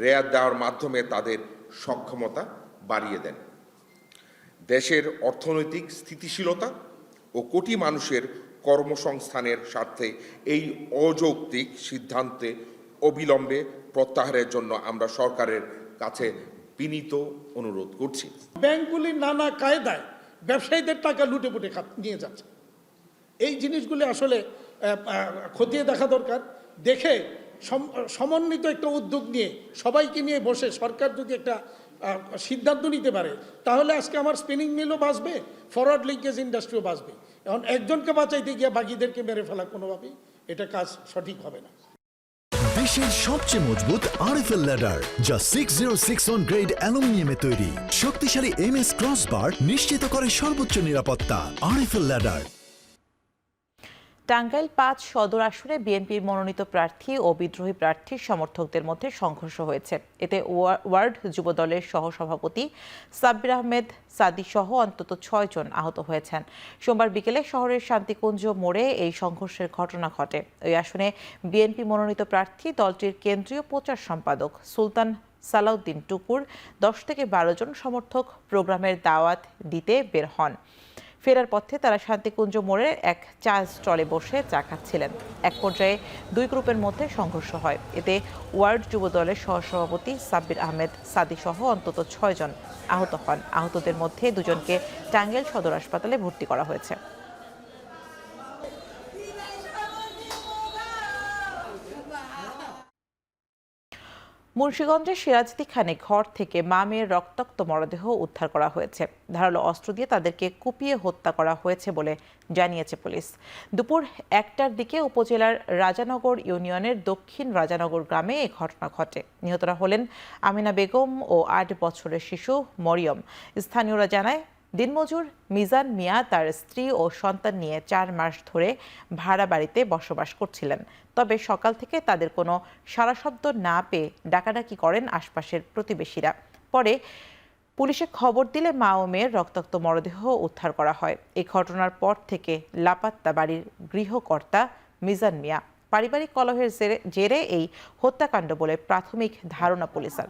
রেয়াত দেওয়ার মাধ্যমে তাদের সক্ষমতা বাড়িয়ে দেন। দেশের অর্থনৈতিক স্থিতিশীলতা ও কোটি মানুষের কর্মসংস্থানের স্বার্থে এই অযৌক্তিক সিদ্ধান্তে অবিলম্বে প্রত্যাহারের জন্য আমরা সরকারের কাছে বিনীত অনুরোধ করছি। ব্যাংকগুলি নানা কায়দায় ব্যবসায়ীদের টাকা লুটে পুটে নিয়ে যাচ্ছে। এই জিনিসগুলি আসলে খতিয়ে দেখা দরকার। দেখে সমন্বিত একটা উদ্যোগ নিয়ে সবাইকে নিয়ে বসে সরকার যদি একটা সিদ্ধান্ত নিতে পারে, তাহলে আজকে আমার স্পিনিং মিলও বাঁচবে, ফরওয়ার্ড লিঙ্কেজ ইন্ডাস্ট্রিও বাঁচবে। এখন একজনকে বাঁচাইতে গিয়ে বাকিদেরকে মেরে ফেলা কোনোভাবেই এটা কাজ সঠিক হবে না। দেশের সবচেয়ে মজবুত আরএফএল ল্যাডার, যা 6061 গ্রেড অ্যালুমিনিয়ামে তৈরি। শক্তিশালী এমএস ক্রসবার নিশ্চিত করে সর্বোচ্চ নিরাপত্তা। RFL ladder. টাঙ্গাইল ৫ সদর আসনে বিএনপির মনোনীত প্রার্থী ও বিদ্রোহী প্রার্থীর সমর্থকদের মধ্যে সংঘর্ষ হয়েছে। এতে ওয়ার্ড যুবদলের সহসভাপতি সাব্বির আহমেদ সাদি সহ অন্তত ৬ জন আহত হয়েছেন। সোমবার বিকেলে শহরের শান্তিকুঞ্জ মোড়ে এই সংঘর্ষের ঘটনা ঘটে। ওই আসনে বিএনপি মনোনীত প্রার্থী দলটির কেন্দ্রীয় প্রচার সম্পাদক সুলতান সালাউদ্দিন টুকুর ১০ থেকে ১২ জন সমর্থক প্রোগ্রামের দাওয়াত দিতে বের হন। ফেরার পথে তারা শান্তিকুঞ্জ মোড়ে এক চা স্টলে বসে চা খাচ্ছিলেন। এক পর্যায়ে দুই গ্রুপের মধ্যে সংঘর্ষ হয়। এতে ওয়ার্ড যুবদলের সহসভাপতি সাব্বির আহমেদ সাদি সহ অন্তত ৬ জন আহত হন। আহতদের মধ্যে দুজনকে টাঙ্গাইল সদর হাসপাতালে ভর্তি করা হয়েছে। মুন্সিগঞ্জের সিরাজদি খানে ঘর থেকে মা মেয়ের রক্তাক্ত মরদেহ উদ্ধার করা হয়েছে। ধারালো অস্ত্র দিয়ে তাদেরকে কুপিয়ে হত্যা করা হয়েছে বলে জানিয়েছে পুলিশ। দুপুর ১টার দিকে উপজেলার রাজানগর ইউনিয়নের দক্ষিণ রাজানগর গ্রামে এই ঘটনা ঘটে। নিহতরা হলেন আমিনা বেগম ও ৮ বছরের শিশু মরিয়ম। স্থানীয়রা জানায়, দিনমজুর মিজান মিয়া তার স্ত্রী ও সন্তান নিয়ে ৪ মাস ধরে ভাড়া বাড়িতে বসবাস করছিলেন। তবে সকাল থেকে তাদের কোনো সাড়া শব্দ না পেয়ে ডাকাডাকি করেন আশপাশের প্রতিবেশীরা। পরে পুলিশে খবর দিলে মা ও মেয়ের রক্তাক্ত মরদেহ উদ্ধার করা হয়। এই ঘটনার পর থেকে লাপাত্তা বাড়ির গৃহকর্তা মিজান মিয়া। পারিবারিক কলহের জেরে এই হত্যাকাণ্ড বলে প্রাথমিক ধারণা পুলিশের।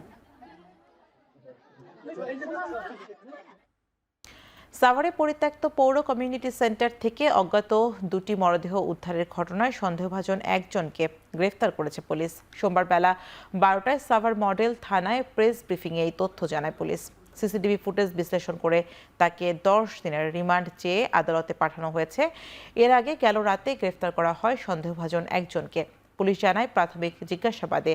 সাভারে পরিত্যক্ত পৌর কমিউনিটি সেন্টার থেকে অজ্ঞাত ২টি মরদেহ উদ্ধারের ঘটনায় সন্দেহভাজন একজনকে গ্রেফতার করেছে পুলিশ। সোমবার বেলা ১২টায় সাভার মডেল থানায় প্রেস ব্রিফিংয়ে এই তথ্য জানায় পুলিশ। সিসিটিভি ফুটেজ বিশ্লেষণ করে তাকে ১০ দিনের রিমান্ড চেয়ে আদালতে পাঠানো হয়েছে। এর আগে গেল রাতে গ্রেফতার করা হয় সন্দেহভাজন একজনকে। পুলিশ জানায়, প্রাথমিক জিজ্ঞাসাবাদে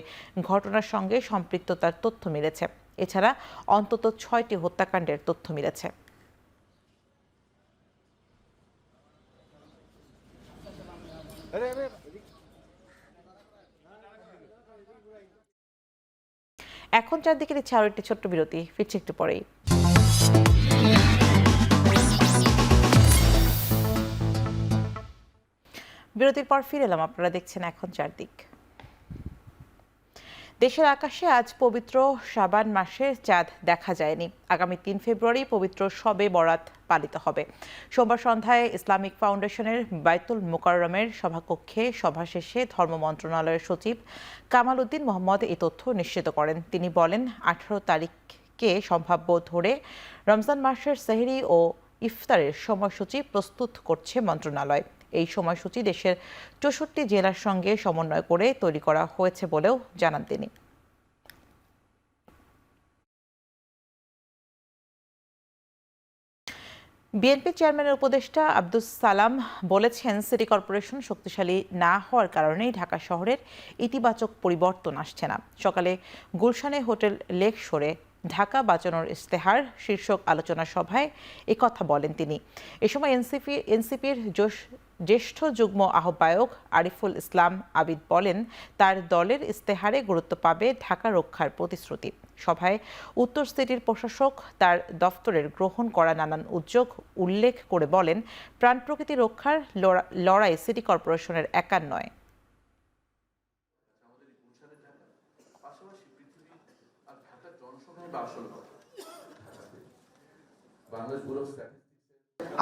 ঘটনার সঙ্গে সম্পৃক্ততার তথ্য মিলেছে। এছাড়া অন্তত ৬টি হত্যাকাণ্ডের তথ্য মিলেছে। এখন চারদিকের ইচ্ছে আরো একটি ছোট্ট বিরতি, ফিরছি একটু পরেই। বিরতির পর ফিরে এলাম, আপনারা দেখছেন এখন চারদিক। দেশের আকাশে আজ পবিত্র শাবান মাসের চাঁদ দেখা যায়নি। আগামী ৩ ফেব্রুয়ারি পবিত্র শবে বরাত পালিত হবে। সোমবার সন্ধ্যায় ইসলামিক ফাউন্ডেশনের বাইতুল মুকাররমের সভাকক্ষে সভা শেষে ধর্ম মন্ত্রণালয়ের সচিব কামাল উদ্দিন মোহাম্মদ এই তথ্য নিশ্চিত করেন। তিনি বলেন, ১৮ তারিখকে সম্ভাব্য ধরে রমজান মাসের সেহরি ও ইফতারের সময়সূচি প্রস্তুত করছে মন্ত্রণালয়। এই সময়সূচি দেশের ৬৪ জেলার সঙ্গে সমন্বয় করে তৈরি করা হয়েছে বলেও জানান তিনি। বিএনপি চেয়ারম্যানের উপদেষ্টা আব্দুস সালাম বলেছেন, সিটি কর্পোরেশন শক্তিশালী না হওয়ার কারণেই ঢাকা শহরের ইতিবাচক পরিবর্তন আসছে না। সকালে গুলশানে হোটেল লেক শোরে ঢাকা বাঁচানোর ইশতেহার শীর্ষক আলোচনা সভায় একথা বলেন তিনি। এ সময় এনসিপির জ্যেষ্ঠ যুগ্ম আহ্বায়ক আরিফুল ইসলাম আবিদ বলেন, তার দলের ইশতেহারে গুরুত্ব পাবে ঢাকা রক্ষার প্রতিশ্রুতি। সভায় উত্তর সিটির প্রশাসক তার দফতরের গ্রহণ করা নানান উদ্যোগ উল্লেখ করে বলেন, প্রাণ প্রকৃতি রক্ষার লড়াই সিটি কর্পোরেশনের একার নয়।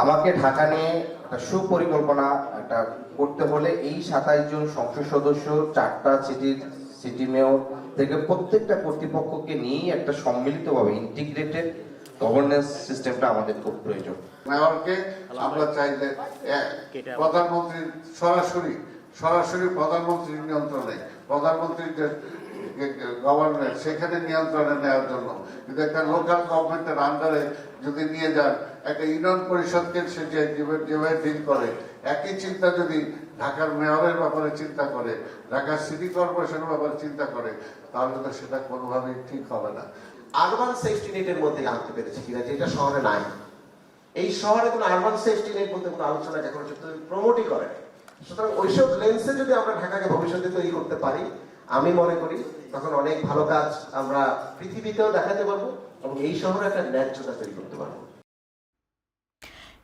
আমাকে ঢাকা নিয়ে একটা সুপরিকল্পনা একটা করতে হলে এই ২৭ জন সংসদ সদস্য, ৪টা সিটি মেয়র থেকে প্রত্যেকটা কর্তৃপক্ষকে নিয়ে একটা সম্মিলিতভাবে ইন্টিগ্রেটেড গভর্নেন্স সিস্টেমটা আমাদের খুব প্রয়োজন। মেয়রকে আমরা চাই যে প্রধানমন্ত্রীর সরাসরি প্রধানমন্ত্রীর নিয়ন্ত্রণে, প্রধানমন্ত্রীর যে গভর্নমেন্ট সেখানে নিয়ন্ত্রণে নেওয়ার জন্য। কিন্তু একটা লোকাল গভর্নমেন্টের আন্ডারে যদি নিয়ে যান, একটা ইউনিয়ন পরিষদকে সে যেভাবে ডিল করে, একই চিন্তা যদি ঢাকার মেয়রের ব্যাপারে চিন্তা করে, ঢাকার সিটি কর্পোরেশনের ব্যাপারে চিন্তা করে, তাহলে তো সেটা কোনোভাবেই ঠিক হবে না। আরবান সেফটি নেটের মধ্যে আনতে পেরেছে কিনা, যেটা শহরে নাই। এই শহরে কোনো আরবান সেফটি নেট বলতে কোনো আলোচনা এখন প্রমোটই করে। সুতরাং ওইসব লেন্সে যদি আমরা ঢাকাকে ভবিষ্যতে তৈরি করতে পারি, আমি মনে করি তখন অনেক ভালো কাজ আমরা পৃথিবীতেও দেখাতে পারবো এবং এই শহরে একটা ন্যায্যতা তৈরি করতে পারবো।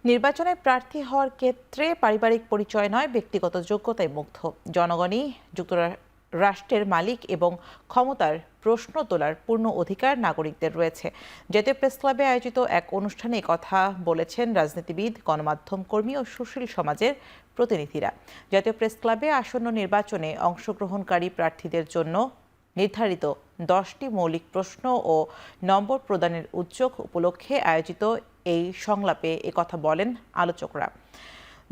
নির্বাচনে প্রার্থী হওয়ার ক্ষেত্রে পারিবারিক পরিচয় নয়, ব্যক্তিগত যোগ্যতায় মুগ্ধ। জনগণই রাষ্ট্রের মালিক এবং ক্ষমতার প্রশ্ন তোলার পূর্ণ অধিকার নাগরিকদের রয়েছে। জাতীয় প্রেস ক্লাবে আয়োজিত এক অনুষ্ঠানে কথা বলেছেন রাজনীতিবিদ, গণমাধ্যম কর্মী ও সুশীল সমাজের প্রতিনিধিরা। জাতীয় প্রেস ক্লাবে আসন্ন নির্বাচনে অংশগ্রহণকারী প্রার্থীদের জন্য নির্ধারিত 10টি মৌলিক প্রশ্ন ও নম্বর প্রদানের উদ্যোগ উপলক্ষে আয়োজিত এই সংলাপে একথা বলেন আলোচকরা।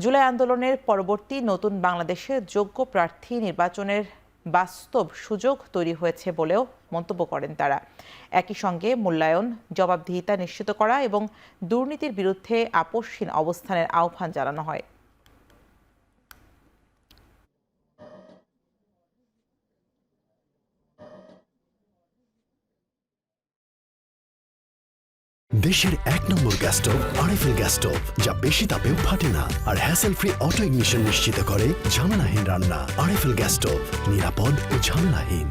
জুলাই আন্দোলনের পরবর্তী নতুন বাংলাদেশে যোগ্য প্রার্থী নির্বাচনের বাস্তব সুযোগ তৈরি হয়েছে বলেও মন্তব্য করেন তারা। একই সঙ্গে মূল্যায়ন, জবাবদিহিতা নিশ্চিত করা এবং দুর্নীতির বিরুদ্ধে আপোষহীন অবস্থানের আহ্বান জানানো হয়। দেশের 1 নম্বর gas stove RFL gas stove, যা বেশি তাপেও ফাটে না আর হ্যাসেল ফ্রি অটো ইগনিশন নিশ্চিত করে ঝামেলাহীন রান্না। আরএফএল গ্যাস স্টোভ, নিরাপদ ও ঝামেলাহীন।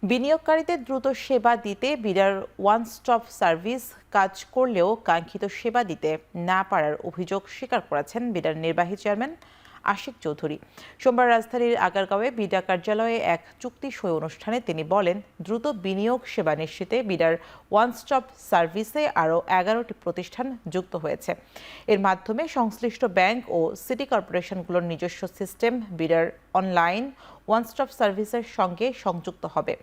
বিনিয়োগকারীদের দ্রুত সেবা দিতে বিডার ওয়ান স্টপ সার্ভিস কাজ করলেও কাঙ্ক্ষিত সেবা দিতে না পারার অভিযোগ স্বীকার করেছেন বিডার নির্বাহী চেয়ারম্যান আশিক চৌধুরী। সোমবার রাজধানীর আগারগাঁওয়ে বিডা কার্যালয়ে এক চুক্তি সই অনুষ্ঠানে তিনি বলেন, দ্রুত বিনিয়োগ সেবা নিশ্চিতে বিডার ওয়ান স্টপ সার্ভিসে আরও 11টি প্রতিষ্ঠান যুক্ত হয়েছে। এর মাধ্যমে সংশ্লিষ্ট ব্যাংক ও সিটি কর্পোরেশনগুলোর নিজস্ব সিস্টেম বিডার অনলাইন ওয়ান স্টপ সার্ভিসের সঙ্গে সংযুক্ত হবে।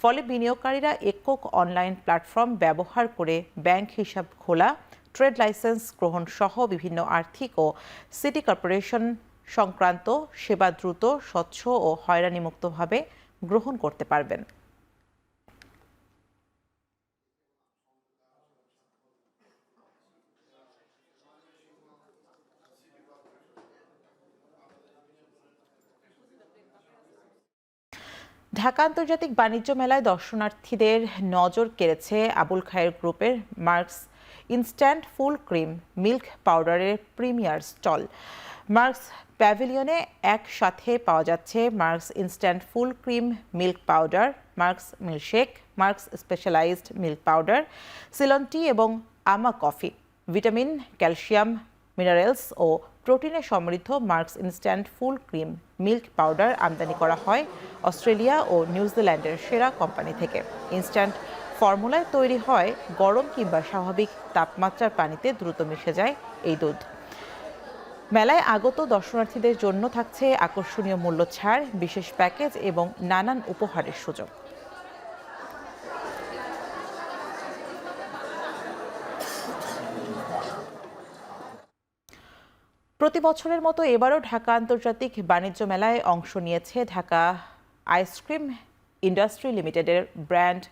ফলে বিনিয়োগকারীরা একক অনলাইন প্ল্যাটফর্ম ব্যবহার করে ব্যাংক হিসাব খোলা, ট্রেড লাইসেন্স গ্রহণ সহ বিভিন্ন আর্থিক ও সিটি কর্পোরেশন সংক্রান্ত সেবা দ্রুত, স্বচ্ছ ও হয়রানিমুক্তভাবে গ্রহণ করতে পারবেন। ঢাকা আন্তর্জাতিক বাণিজ্য মেলায় দর্শনার্থীদের নজর কেড়েছে আবুল খায়ের গ্রুপের Marks instant full cream milk পাউডারের প্রিমিয়ার স্টল। মার্কস প্যাভিলিয়নে একসাথে পাওয়া যাচ্ছে Marks instant full cream milk powder, Marks milkshake, Marks specialised milk powder, Ceylon tea এবং আমা কফি। ভিটামিন, ক্যালসিয়াম, মিনারেলস ও প্রোটিনে সমৃদ্ধ Marks instant full cream milk powder আমদানি করা হয় অস্ট্রেলিয়া ও নিউজিল্যান্ডের সেরা কোম্পানি থেকে। ইনস্ট্যান্ট ফর্মুলায় তৈরি হয় গরম কিংবা স্বাভাবিক তাপমাত্রার পানিতে দ্রুত মিশে যায় এই দুধ। মেলায় আগত দর্শনার্থীদের জন্য থাকছে আকর্ষণীয় মূল্য ছাড়, বিশেষ প্যাকেজ এবং নানান উপহারের সুযোগ। প্রতি বছরের মতো এবারও ঢাকা আন্তর্জাতিক বাণিজ্য মেলায় অংশ নিয়েছে ঢাকা আইসক্রিম ইন্ডাস্ট্রি লিমিটেডের brand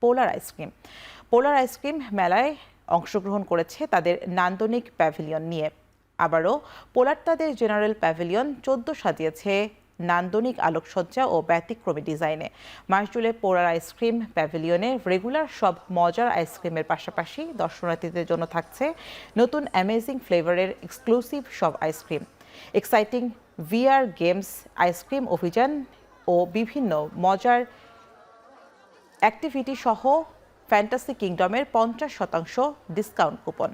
Polar ice cream. Polar ice cream মেলায় অংশগ্রহণ করেছে তাদের নান্দনিক প্যাভিলিয়ন নিয়ে। আবারও পোলার তাদের জেনারেল প্যাভিলিয়ন 14 সাজিয়েছে নান্দনিক আলোকসজ্জা ও ব্যতিক্রমী ডিজাইনে। মাস জুড়ে পোলার আইসক্রিম প্যাভিলিয়নে রেগুলার সব মজার আইসক্রিমের পাশাপাশি দর্শনার্থীদের জন্য থাকছে নতুন অ্যামেজিং ফ্লেভারের এক্সক্লুসিভ সব ice cream, exciting VR games, ice cream অভিযান ও বিভিন্ন মজার অ্যাক্টিভিটি সহ ফ্যান্টাসি কিংডমের 50% discount coupon.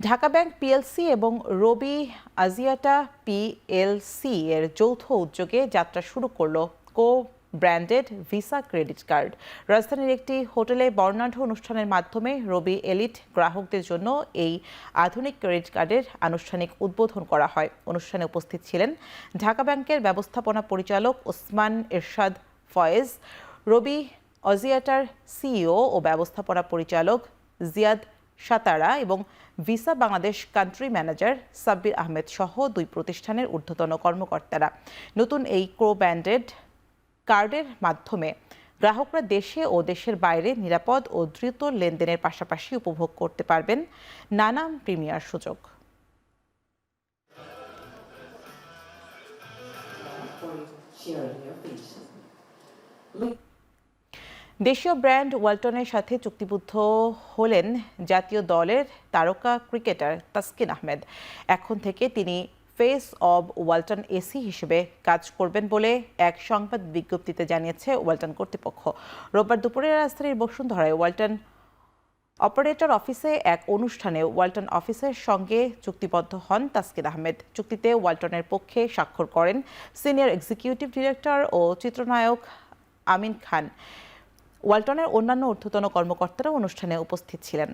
Dhaka bank PLC এবং রবি আজিয়াটা পিএলসি এর যৌথ উদ্যোগে যাত্রা শুরু করলো কো ব্র্যান্ডেড ভিসা ক্রেডিট কার্ড। রাজধানীর একটি হোটেলে বর্ণাঢ্য অনুষ্ঠানের মাধ্যমে রবি এলিট গ্রাহকদের জন্য এই আধুনিক ক্রেডিট কার্ডের আনুষ্ঠানিক উদ্বোধন করা হয়। অনুষ্ঠানে উপস্থিত ছিলেন ঢাকা ব্যাংকের ব্যবস্থাপনা পরিচালক ওসমান এরশাদ ফয়েজ, রবি আজিয়াটার সিইও ও ব্যবস্থাপনা পরিচালক জিয়াদ সাতারা এবং visa Bangladesh country manager Sabbir Ahmed সহ 2 প্রতিষ্ঠানের ঊর্ধ্বতন কর্মকর্তারা। নতুন এই কো ব্র্যান্ডেড কার্ডের মাধ্যমে গ্রাহকরা দেশে ও দেশের বাইরে নিরাপদ ও দ্রুত লেনদেনের পাশাপাশি উপভোগ করতে পারবেন নানা প্রিমিয়ার সুযোগ। দেশীয় ব্র্যান্ড ওয়ালটনের সাথে চুক্তিবদ্ধ হলেন জাতীয় দলের তারকা ক্রিকেটার তাসকিন আহমেদ। এখন থেকে তিনি ফেস অব ওয়ালটন এসি হিসেবে কাজ করবেন বলে এক সংবাদ বিজ্ঞপ্তিতে জানিয়েছে ওয়ালটন কর্তৃপক্ষ। রোববার দুপুরে রাজধানীর বসুন্ধরায় ওয়ালটন অপারেটর অফিসে এক অনুষ্ঠানে ওয়ালটন অফিসের সঙ্গে চুক্তিবদ্ধ হন তাসকিন আহমেদ। চুক্তিতে ওয়ালটনের পক্ষে স্বাক্ষর করেন সিনিয়র এক্সিকিউটিভ ডিরেক্টর ও চিত্রনায়ক আমিন খান। ওয়ালটনের অন্যান্য ঊর্ধ্বতন কর্মকর্তারা অনুষ্ঠানে উপস্থিত ছিলেন।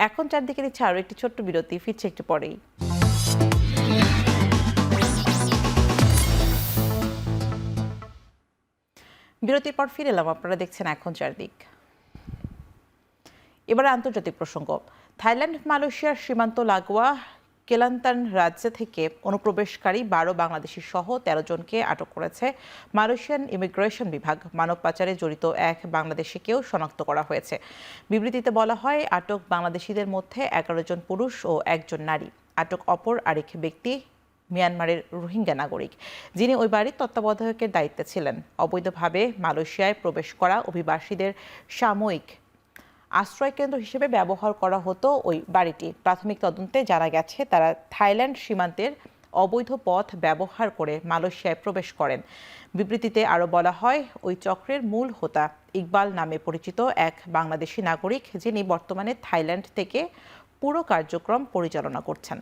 এখন চারদিকে দিচ্ছে আরও একটি ছোট্ট বিরতি, ফিরছে একটু পরেই। বিরতির পর ফিরে এলাম, আপনারা দেখছেন এখন চারদিক। এবার আন্তর্জাতিক প্রসঙ্গ। থাইল্যান্ড মালয়েশিয়ার সীমান্ত লাগোয়া কেলান্তান রাজ্য থেকে অনুপ্রবেশকারী 12 বাংলাদেশি সহ 13 জনকে আটক করেছে মালয়েশিয়ান ইমিগ্রেশন বিভাগ। মানব পাচারে জড়িত এক বাংলাদেশিকেও শনাক্ত করা হয়েছে। বিবৃতিতে বলা হয়, আটক বাংলাদেশিদের মধ্যে 11 জন পুরুষ ও 1 জন নারী। আটক অপর আরেক ব্যক্তি মিয়ানমারের রোহিঙ্গা নাগরিক, যিনি ওই বাড়ির তত্ত্বাবধায়কের দায়িত্বে ছিলেন। অবৈধভাবে মালয়েশিয়ায় প্রবেশ করা অভিবাসীদের সাময়িক আশ্রয়কেন্দ্র হিসেবে ব্যবহার করা হতো ওই বাড়িটি। প্রাথমিক তদন্তে জানা গেছে তারা থাইল্যান্ড সীমান্তের অবৈধ পথ ব্যবহার করে মালয়েশিয়ায় প্রবেশ করেন। বিবৃতিতে আরও বলা হয়, ওই চক্রের মূল হোতা ইকবাল নামে পরিচিত এক বাংলাদেশি নাগরিক, যিনি বর্তমানে থাইল্যান্ড থেকে পুরো কার্যক্রম পরিচালনা করছেন।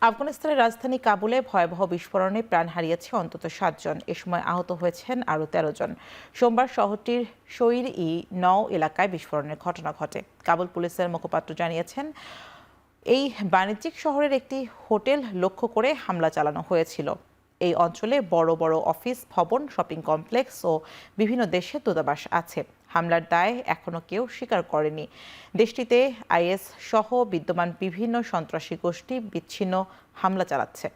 আফগানিস্তানের রাজধানী কাবুলে ভয়াবহ বিস্ফোরণে প্রাণ হারিয়েছে অন্তত 7 জন। এ সময় আহত হয়েছেন আরও 13 জন। সোমবার শহরটির শৈর-ই-নও এলাকায় বিস্ফোরণের ঘটনা ঘটে। কাবুল পুলিশের মুখপাত্র জানিয়েছেন, এই বাণিজ্যিক শহরের একটি হোটেল লক্ষ্য করে হামলা চালানো হয়েছিল। এই অঞ্চলে বড় বড় অফিস ভবন, শপিং কমপ্লেক্স ও বিভিন্ন দেশের দূতাবাস আছে। হামলার দায় এখনো কেউ স্বীকার করেনি। দেশটিতে আইএস সহ বিদ্যমান বিভিন্ন সন্ত্রাসী গোষ্ঠী বিচ্ছিন্ন হামলা চালাচ্ছে।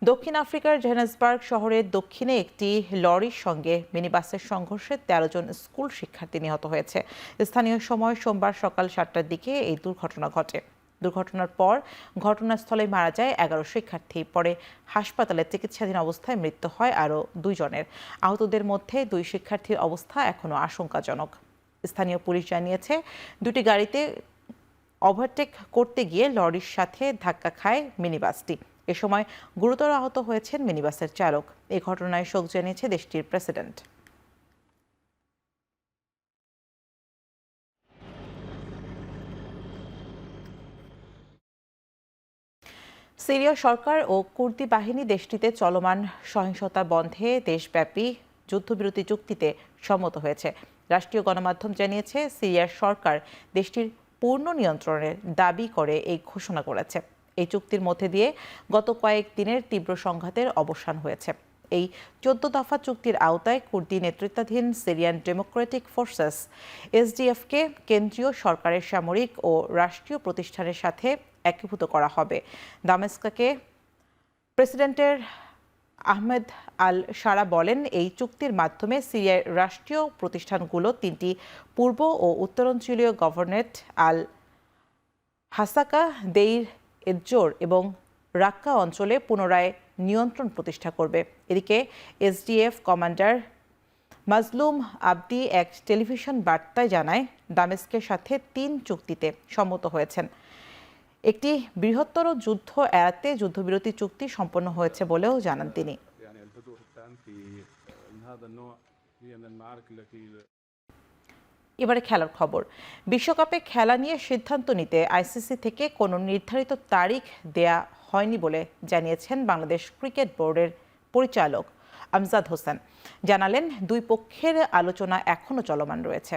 দক্ষিণ আফ্রিকার জোহানেসবার্গ শহরের দক্ষিণে একটি লরির সঙ্গে মিনিবাসের সংঘর্ষে 13 জন স্কুল শিক্ষার্থী নিহত হয়েছে। স্থানীয় সময় সোমবার সকাল 7টার দিকে এই দুর্ঘটনা ঘটে। দুর্ঘটনার পর ঘটনাস্থলে মারা যায় 11 শিক্ষার্থী। পরে হাসপাতালে চিকিৎসাধীন অবস্থায় মৃত্যু হয় আরও 2 জনের। আহতদের মধ্যে 2 শিক্ষার্থীর অবস্থা এখনও আশঙ্কাজনক। স্থানীয় পুলিশ জানিয়েছে, 2টি গাড়িতে ওভারটেক করতে গিয়ে লরির সাথে ধাক্কা খায় মিনিবাসটি। এ সময় গুরুতর আহত হয়েছেন মিনিবাসের চালক। এই ঘটনায় শোক জানিয়েছে দেশটির প্রেসিডেন্ট। সিরিয়া সরকার ও কুর্দি বাহিনী দেশটিতে চলমান সহিংসতা বন্ধে দেশব্যাপী যুদ্ধবিরতি চুক্তিতে সম্মত হয়েছে। রাষ্ট্রীয় গণমাধ্যম জানিয়েছে, সিরিয়ার সরকার দেশটির পূর্ণ নিয়ন্ত্রণের দাবি করে এই ঘোষণা করেছে। এই চুক্তির মধ্যে দিয়ে গত কয়েকদিনের তীব্র সংঘাতের অবসান হয়েছে। এই 14 দফা চুক্তির আওতায় কুর্দি নেতৃত্বাধীন সিরিয়ান ডেমোক্রেটিক ফোর্সেস এসডিএফকে কেন্দ্রীয় সরকারের সামরিক ও রাষ্ট্রীয় প্রতিষ্ঠানের সাথে একীভূত করা হবে। দামেস্কে প্রেসিডেন্টের আহমেদ আল শারা বলেন, এই চুক্তির মাধ্যমে সিরিয়ার রাষ্ট্রীয় প্রতিষ্ঠানগুলো 3টি পূর্ব ও উত্তরাঞ্চলীয় গভর্নরেট আল হাসাকা, দেইর এজ্জোর এবং রাক্কা অঞ্চলে পুনরায় নিয়ন্ত্রণ প্রতিষ্ঠা করবে। এদিকে এসডিএফ কমান্ডার মাজলুম আবদি এক টেলিভিশন বার্তায় জানায়, দামেস্কের সাথে 3 চুক্তিতে সম্মত হয়েছেন। একটি বৃহত্তর যুদ্ধ এড়াতে যুদ্ধবিরতি চুক্তি সম্পন্ন হয়েছে বলেও জানান তিনি। এবারে খেলার খবর। বিশ্বকাপে খেলা নিয়ে সিদ্ধান্ত নিতে আইসিসি থেকে কোনো নির্ধারিত তারিখ দেয়া হয়নি বলে জানিয়েছেন বাংলাদেশ ক্রিকেট বোর্ডের পরিচালক আমজাদ হোসেন। জানালেন, 2 পক্ষের আলোচনা এখনও চলমান রয়েছে।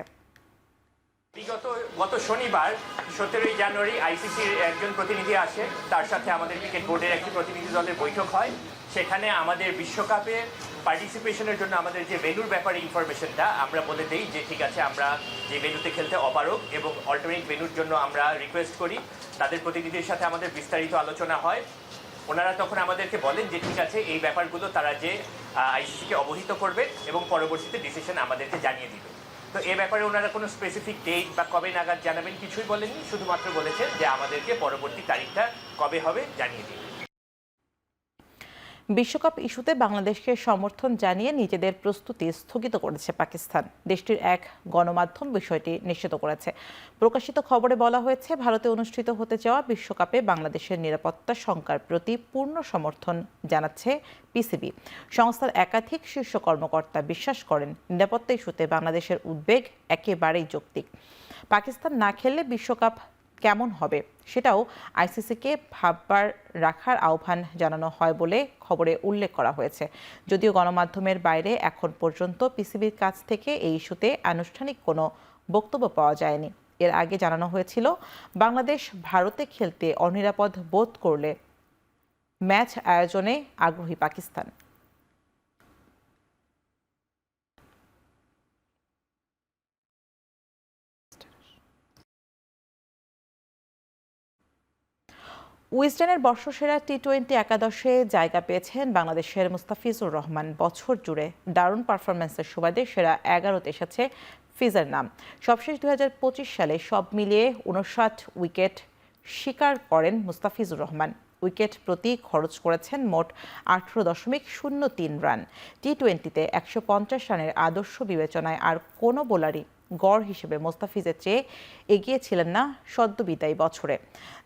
গত শনিবার 17 জানুয়ারি আইসিসির একজন প্রতিনিধি আসে, তার সাথে আমাদের ক্রিকেট বোর্ডের একটি প্রতিনিধি দলের বৈঠক হয়। সেখানে আমাদের বিশ্বকাপে পার্টিসিপেশনের জন্য আমাদের যে ভেন্যুর ব্যাপারে ইনফরমেশনটা আমরা বলে দিই যে ঠিক আছে, আমরা যে ভেন্যুতে খেলতে অপারগ এবং অল্টারনেট ভেন্যুর জন্য আমরা রিকোয়েস্ট করি। তাদের প্রতিনিধির সাথে আমাদের বিস্তারিত আলোচনা হয়। ওনারা তখন আমাদেরকে বলেন যে ঠিক আছে, এই ব্যাপারগুলো তারা যে আইসিসিকে অবহিত করবে এবং পরবর্তীতে ডিসিশন আমাদেরকে জানিয়ে দিবে। তো এ ব্যাপারে ওনারা কোনো স্পেসিফিক ডেট বা কবে নাগাদ জানাবেন কিছুই বলেননি, শুধুমাত্র বলেছেন যে আমাদেরকে পরবর্তী তারিখটা কবে হবে জানিয়ে দিন। বিশ্বকাপ ইস্যুতে বাংলাদেশকে সমর্থন জানিয়ে নিজেদের প্রস্তুতি স্থগিত করেছে পাকিস্তান। দেশটির এক গণমাধ্যম বিষয়টি নিশ্চিত করেছে। প্রকাশিত খবরে বলা হয়েছে, ভারতে অনুষ্ঠিত হতে যাওয়া বিশ্বকাপে বাংলাদেশের নিরাপত্তা শঙ্কার প্রতি পূর্ণ সমর্থন জানাচ্ছে পিসিবি। সংস্থার একাধিক শীর্ষ কর্মকর্তা বিশ্বাস করেন, নিরাপত্তা ইস্যুতে বাংলাদেশের উদ্বেগ একেবারেই যৌক্তিক। পাকিস্তান না খেললে বিশ্বকাপ কেমন হবে সেটাও আইসিসিকে ভাববার রাখার আহ্বান জানানো হয় বলে খবরে উল্লেখ করা হয়েছে। যদিও গণমাধ্যমের বাইরে এখন পর্যন্ত পিসিবির কাছ থেকে এই ইস্যুতে আনুষ্ঠানিক কোনো বক্তব্য পাওয়া যায়নি। এর আগে জানানো হয়েছিল, বাংলাদেশ ভারতে খেলতে অনিরাপদ বোধ করলে ম্যাচ আয়োজনে আগ্রহী পাকিস্তান। উইজডেনের বর্ষসেরা টি-20 একাদশে জায়গা পেয়েছেন বাংলাদেশের মুস্তাফিজুর রহমান। বছর জুড়ে দারুণ পারফরম্যান্সের সুবাদে সেরা 11তে এসেছে ফিজের নাম। সবশেষ 2025 সালে সব মিলিয়ে 59 উইকেট শিকার করেন মুস্তাফিজুর রহমান। উইকেট প্রতি খরচ করেছেন মোট 18.03 রান। টি-20তে 150 রানের আদর্শ বিবেচনায় আর কোনো বোলারই গড় হিসেবে মোস্তাফিজের চেয়ে এগিয়ে ছিলেন না সদ্যবিদায়ী বছরে।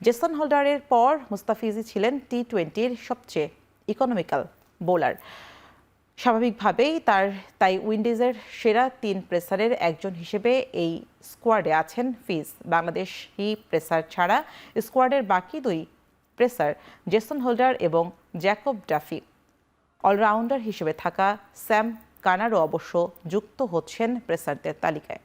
জেসন হোল্ডারের পর মুস্তাফিজই ছিলেন টি-20-র সবচেয়ে ইকোনমিক্যাল বোলার। স্বাভাবিকভাবেই তাই উইন্ডিজের সেরা 3 পেসারের একজন হিসেবে এই স্কোয়াডে আছেন ফিজ। বাংলাদেশি পেসার ছাড়া স্কোয়াডের বাকি 2 পেসার জেসন হোল্ডার এবং জ্যাকব ডাফি। অলরাউন্ডার হিসেবে থাকা স্যাম কানারও অবশ্য যুক্ত হচ্ছেন পেসারদের তালিকায়।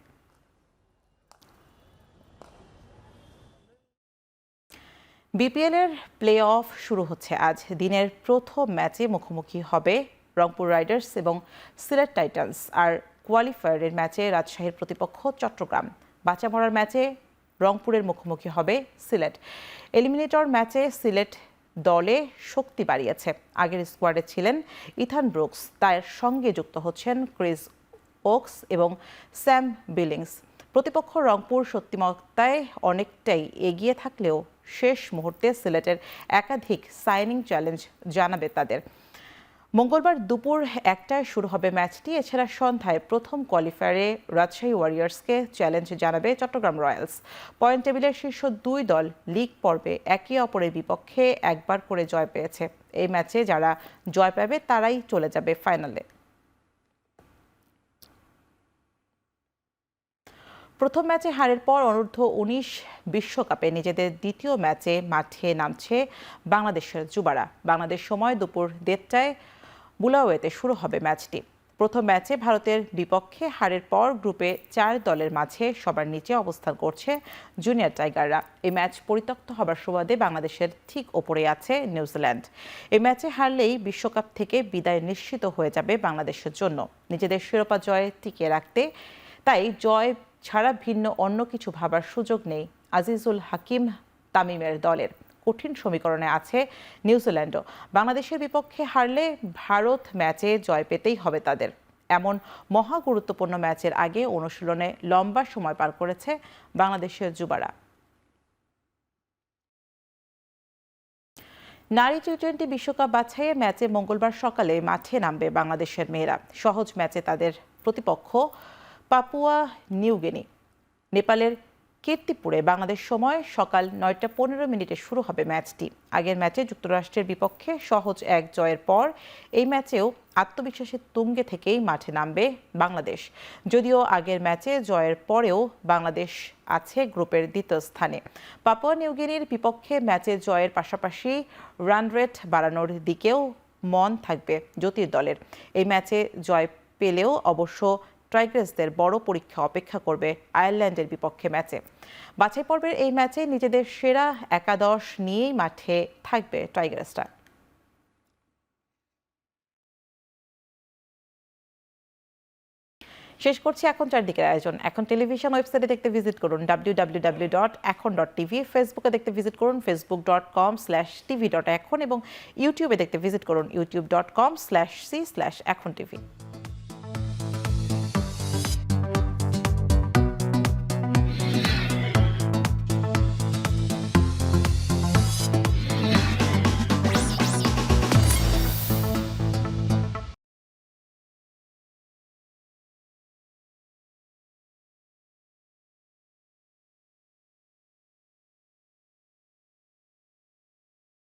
বিপিএলের প্লে অফ শুরু হচ্ছে আজ। দিনের প্রথম ম্যাচে মুখোমুখি হবে রংপুর রাইডার্স এবং সিলেট টাইটান্স। আর কোয়ালিফায়ারের ম্যাচে রাজশাহীর প্রতিপক্ষ চট্টগ্রাম। বাঁচা মরার ম্যাচে রংপুরের মুখোমুখি হবে সিলেট। এলিমিনেটর ম্যাচে সিলেট দলে শক্তি বাড়িয়েছে। আগের স্কোয়াডে ছিলেন ইথান ব্রুকস, তার সঙ্গে যুক্ত হচ্ছেন ক্রিস ওকস এবং স্যাম বিলিংস। প্রতিপক্ষ রংপুর শক্তিমত্তায় অনেকটাই এগিয়ে থাকলেও শেষ মুহূর্তে সিলেটের একাধিক সাইনিং চ্যালেঞ্জ জানাবে তাদের। মঙ্গলবার দুপুর 1টায় শুরু হবে ম্যাচটি। এছাড়া সন্ধ্যায় প্রথম কোয়ালিফায়ারে রাজশাহী ওয়ারিয়র্সকে চ্যালেঞ্জ জানাবে চট্টগ্রাম রয়্যালস। পয়েন্ট টেবিলের শীর্ষ 2 দল লিগ পর্বে একে অপরের বিপক্ষে একবার করে জয় পেয়েছে। এই ম্যাচে যারা জয় পাবে তারাই চলে যাবে ফাইনালে। প্রথম ম্যাচে হারের পর অনূর্ধ্ব-19 বিশ্বকাপে নিজেদের দ্বিতীয় ম্যাচে মাঠে নামছে বাংলাদেশের যুবারা। বাংলাদেশ সময় দুপুর 1:30টায় বুলাওয়েতে শুরু হবে ম্যাচটি। প্রথম ম্যাচে ভারতের বিপক্ষে হারের পর গ্রুপে 4 দলের মাঝে সবার নিচে অবস্থান করছে জুনিয়র টাইগাররা। এই ম্যাচ পরিত্যক্ত হবার সুবাদে বাংলাদেশের ঠিক ওপরে আছে নিউজিল্যান্ড। এই ম্যাচে হারলেই বিশ্বকাপ থেকে বিদায় নিশ্চিত হয়ে যাবে বাংলাদেশের জন্য। নিজেদের শিরোপা জয়ে টিকিয়ে রাখতে তাই জয় ছাড়া ভিন্ন অন্য কিছু ভাবার সুযোগ নেই আজিজুল হাকিম তামিমের দলের। কঠিন সমীকরণে আছে নিউজিল্যান্ডও। বাংলাদেশের বিপক্ষে হারলে ভারত ম্যাচে জয় পেতেই হবে তাদের। এমন মহা গুরুত্বপূর্ণ ম্যাচের আগে অনুশীলনে লম্বা সময় পার করেছে বাংলাদেশের যুবারা। নারী টি-20 বিশ্বকাপ বাছাইয়ে ম্যাচে মঙ্গলবার সকালে মাঠে নামবে বাংলাদেশের মেয়েরা। সহজ ম্যাচে তাদের প্রতিপক্ষ পাপুয়া নিউগিনি। নেপালের কীর্তিপুরে বাংলাদেশ সময় সকাল 9:15 শুরু হবে ম্যাচটি। আগের ম্যাচে যুক্তরাষ্ট্রের বিপক্ষে সহজ 1 জয়ের পর এই ম্যাচেও আত্মবিশ্বাসের তুঙ্গে থেকেই মাঠে নামবে বাংলাদেশ। যদিও আগের ম্যাচে জয়ের পরেও বাংলাদেশ আছে গ্রুপের 2য় স্থানে। পাপুয়া নিউগিনির বিপক্ষে ম্যাচে জয়ের পাশাপাশি রান রেট বাড়ানোর দিকেও মন থাকবে জ্যোতির দলের। এই ম্যাচে জয় পেলেও অবশ্য টাইগার্সদের বড় পরীক্ষা অপেক্ষা করবে আয়ারল্যান্ডের বিপক্ষে ম্যাচে। বাছাই পর্বের এই ম্যাচে নিজেদের সেরা 11 নিয়েই মাঠে থাকবে টাইগার্সরা। শেষ করছি এখন চারদিকের আয়োজন। এখন টেলিভিশন ওয়েবসাইটে দেখতে ভিজিট করুন www.ekhon.tv, ফেসবুকে দেখতে ভিজিট করুন facebook.com/tv.ekhon এবং ইউটিউবে দেখতে ভিজিট করুন youtube.com/c/ekhon tv।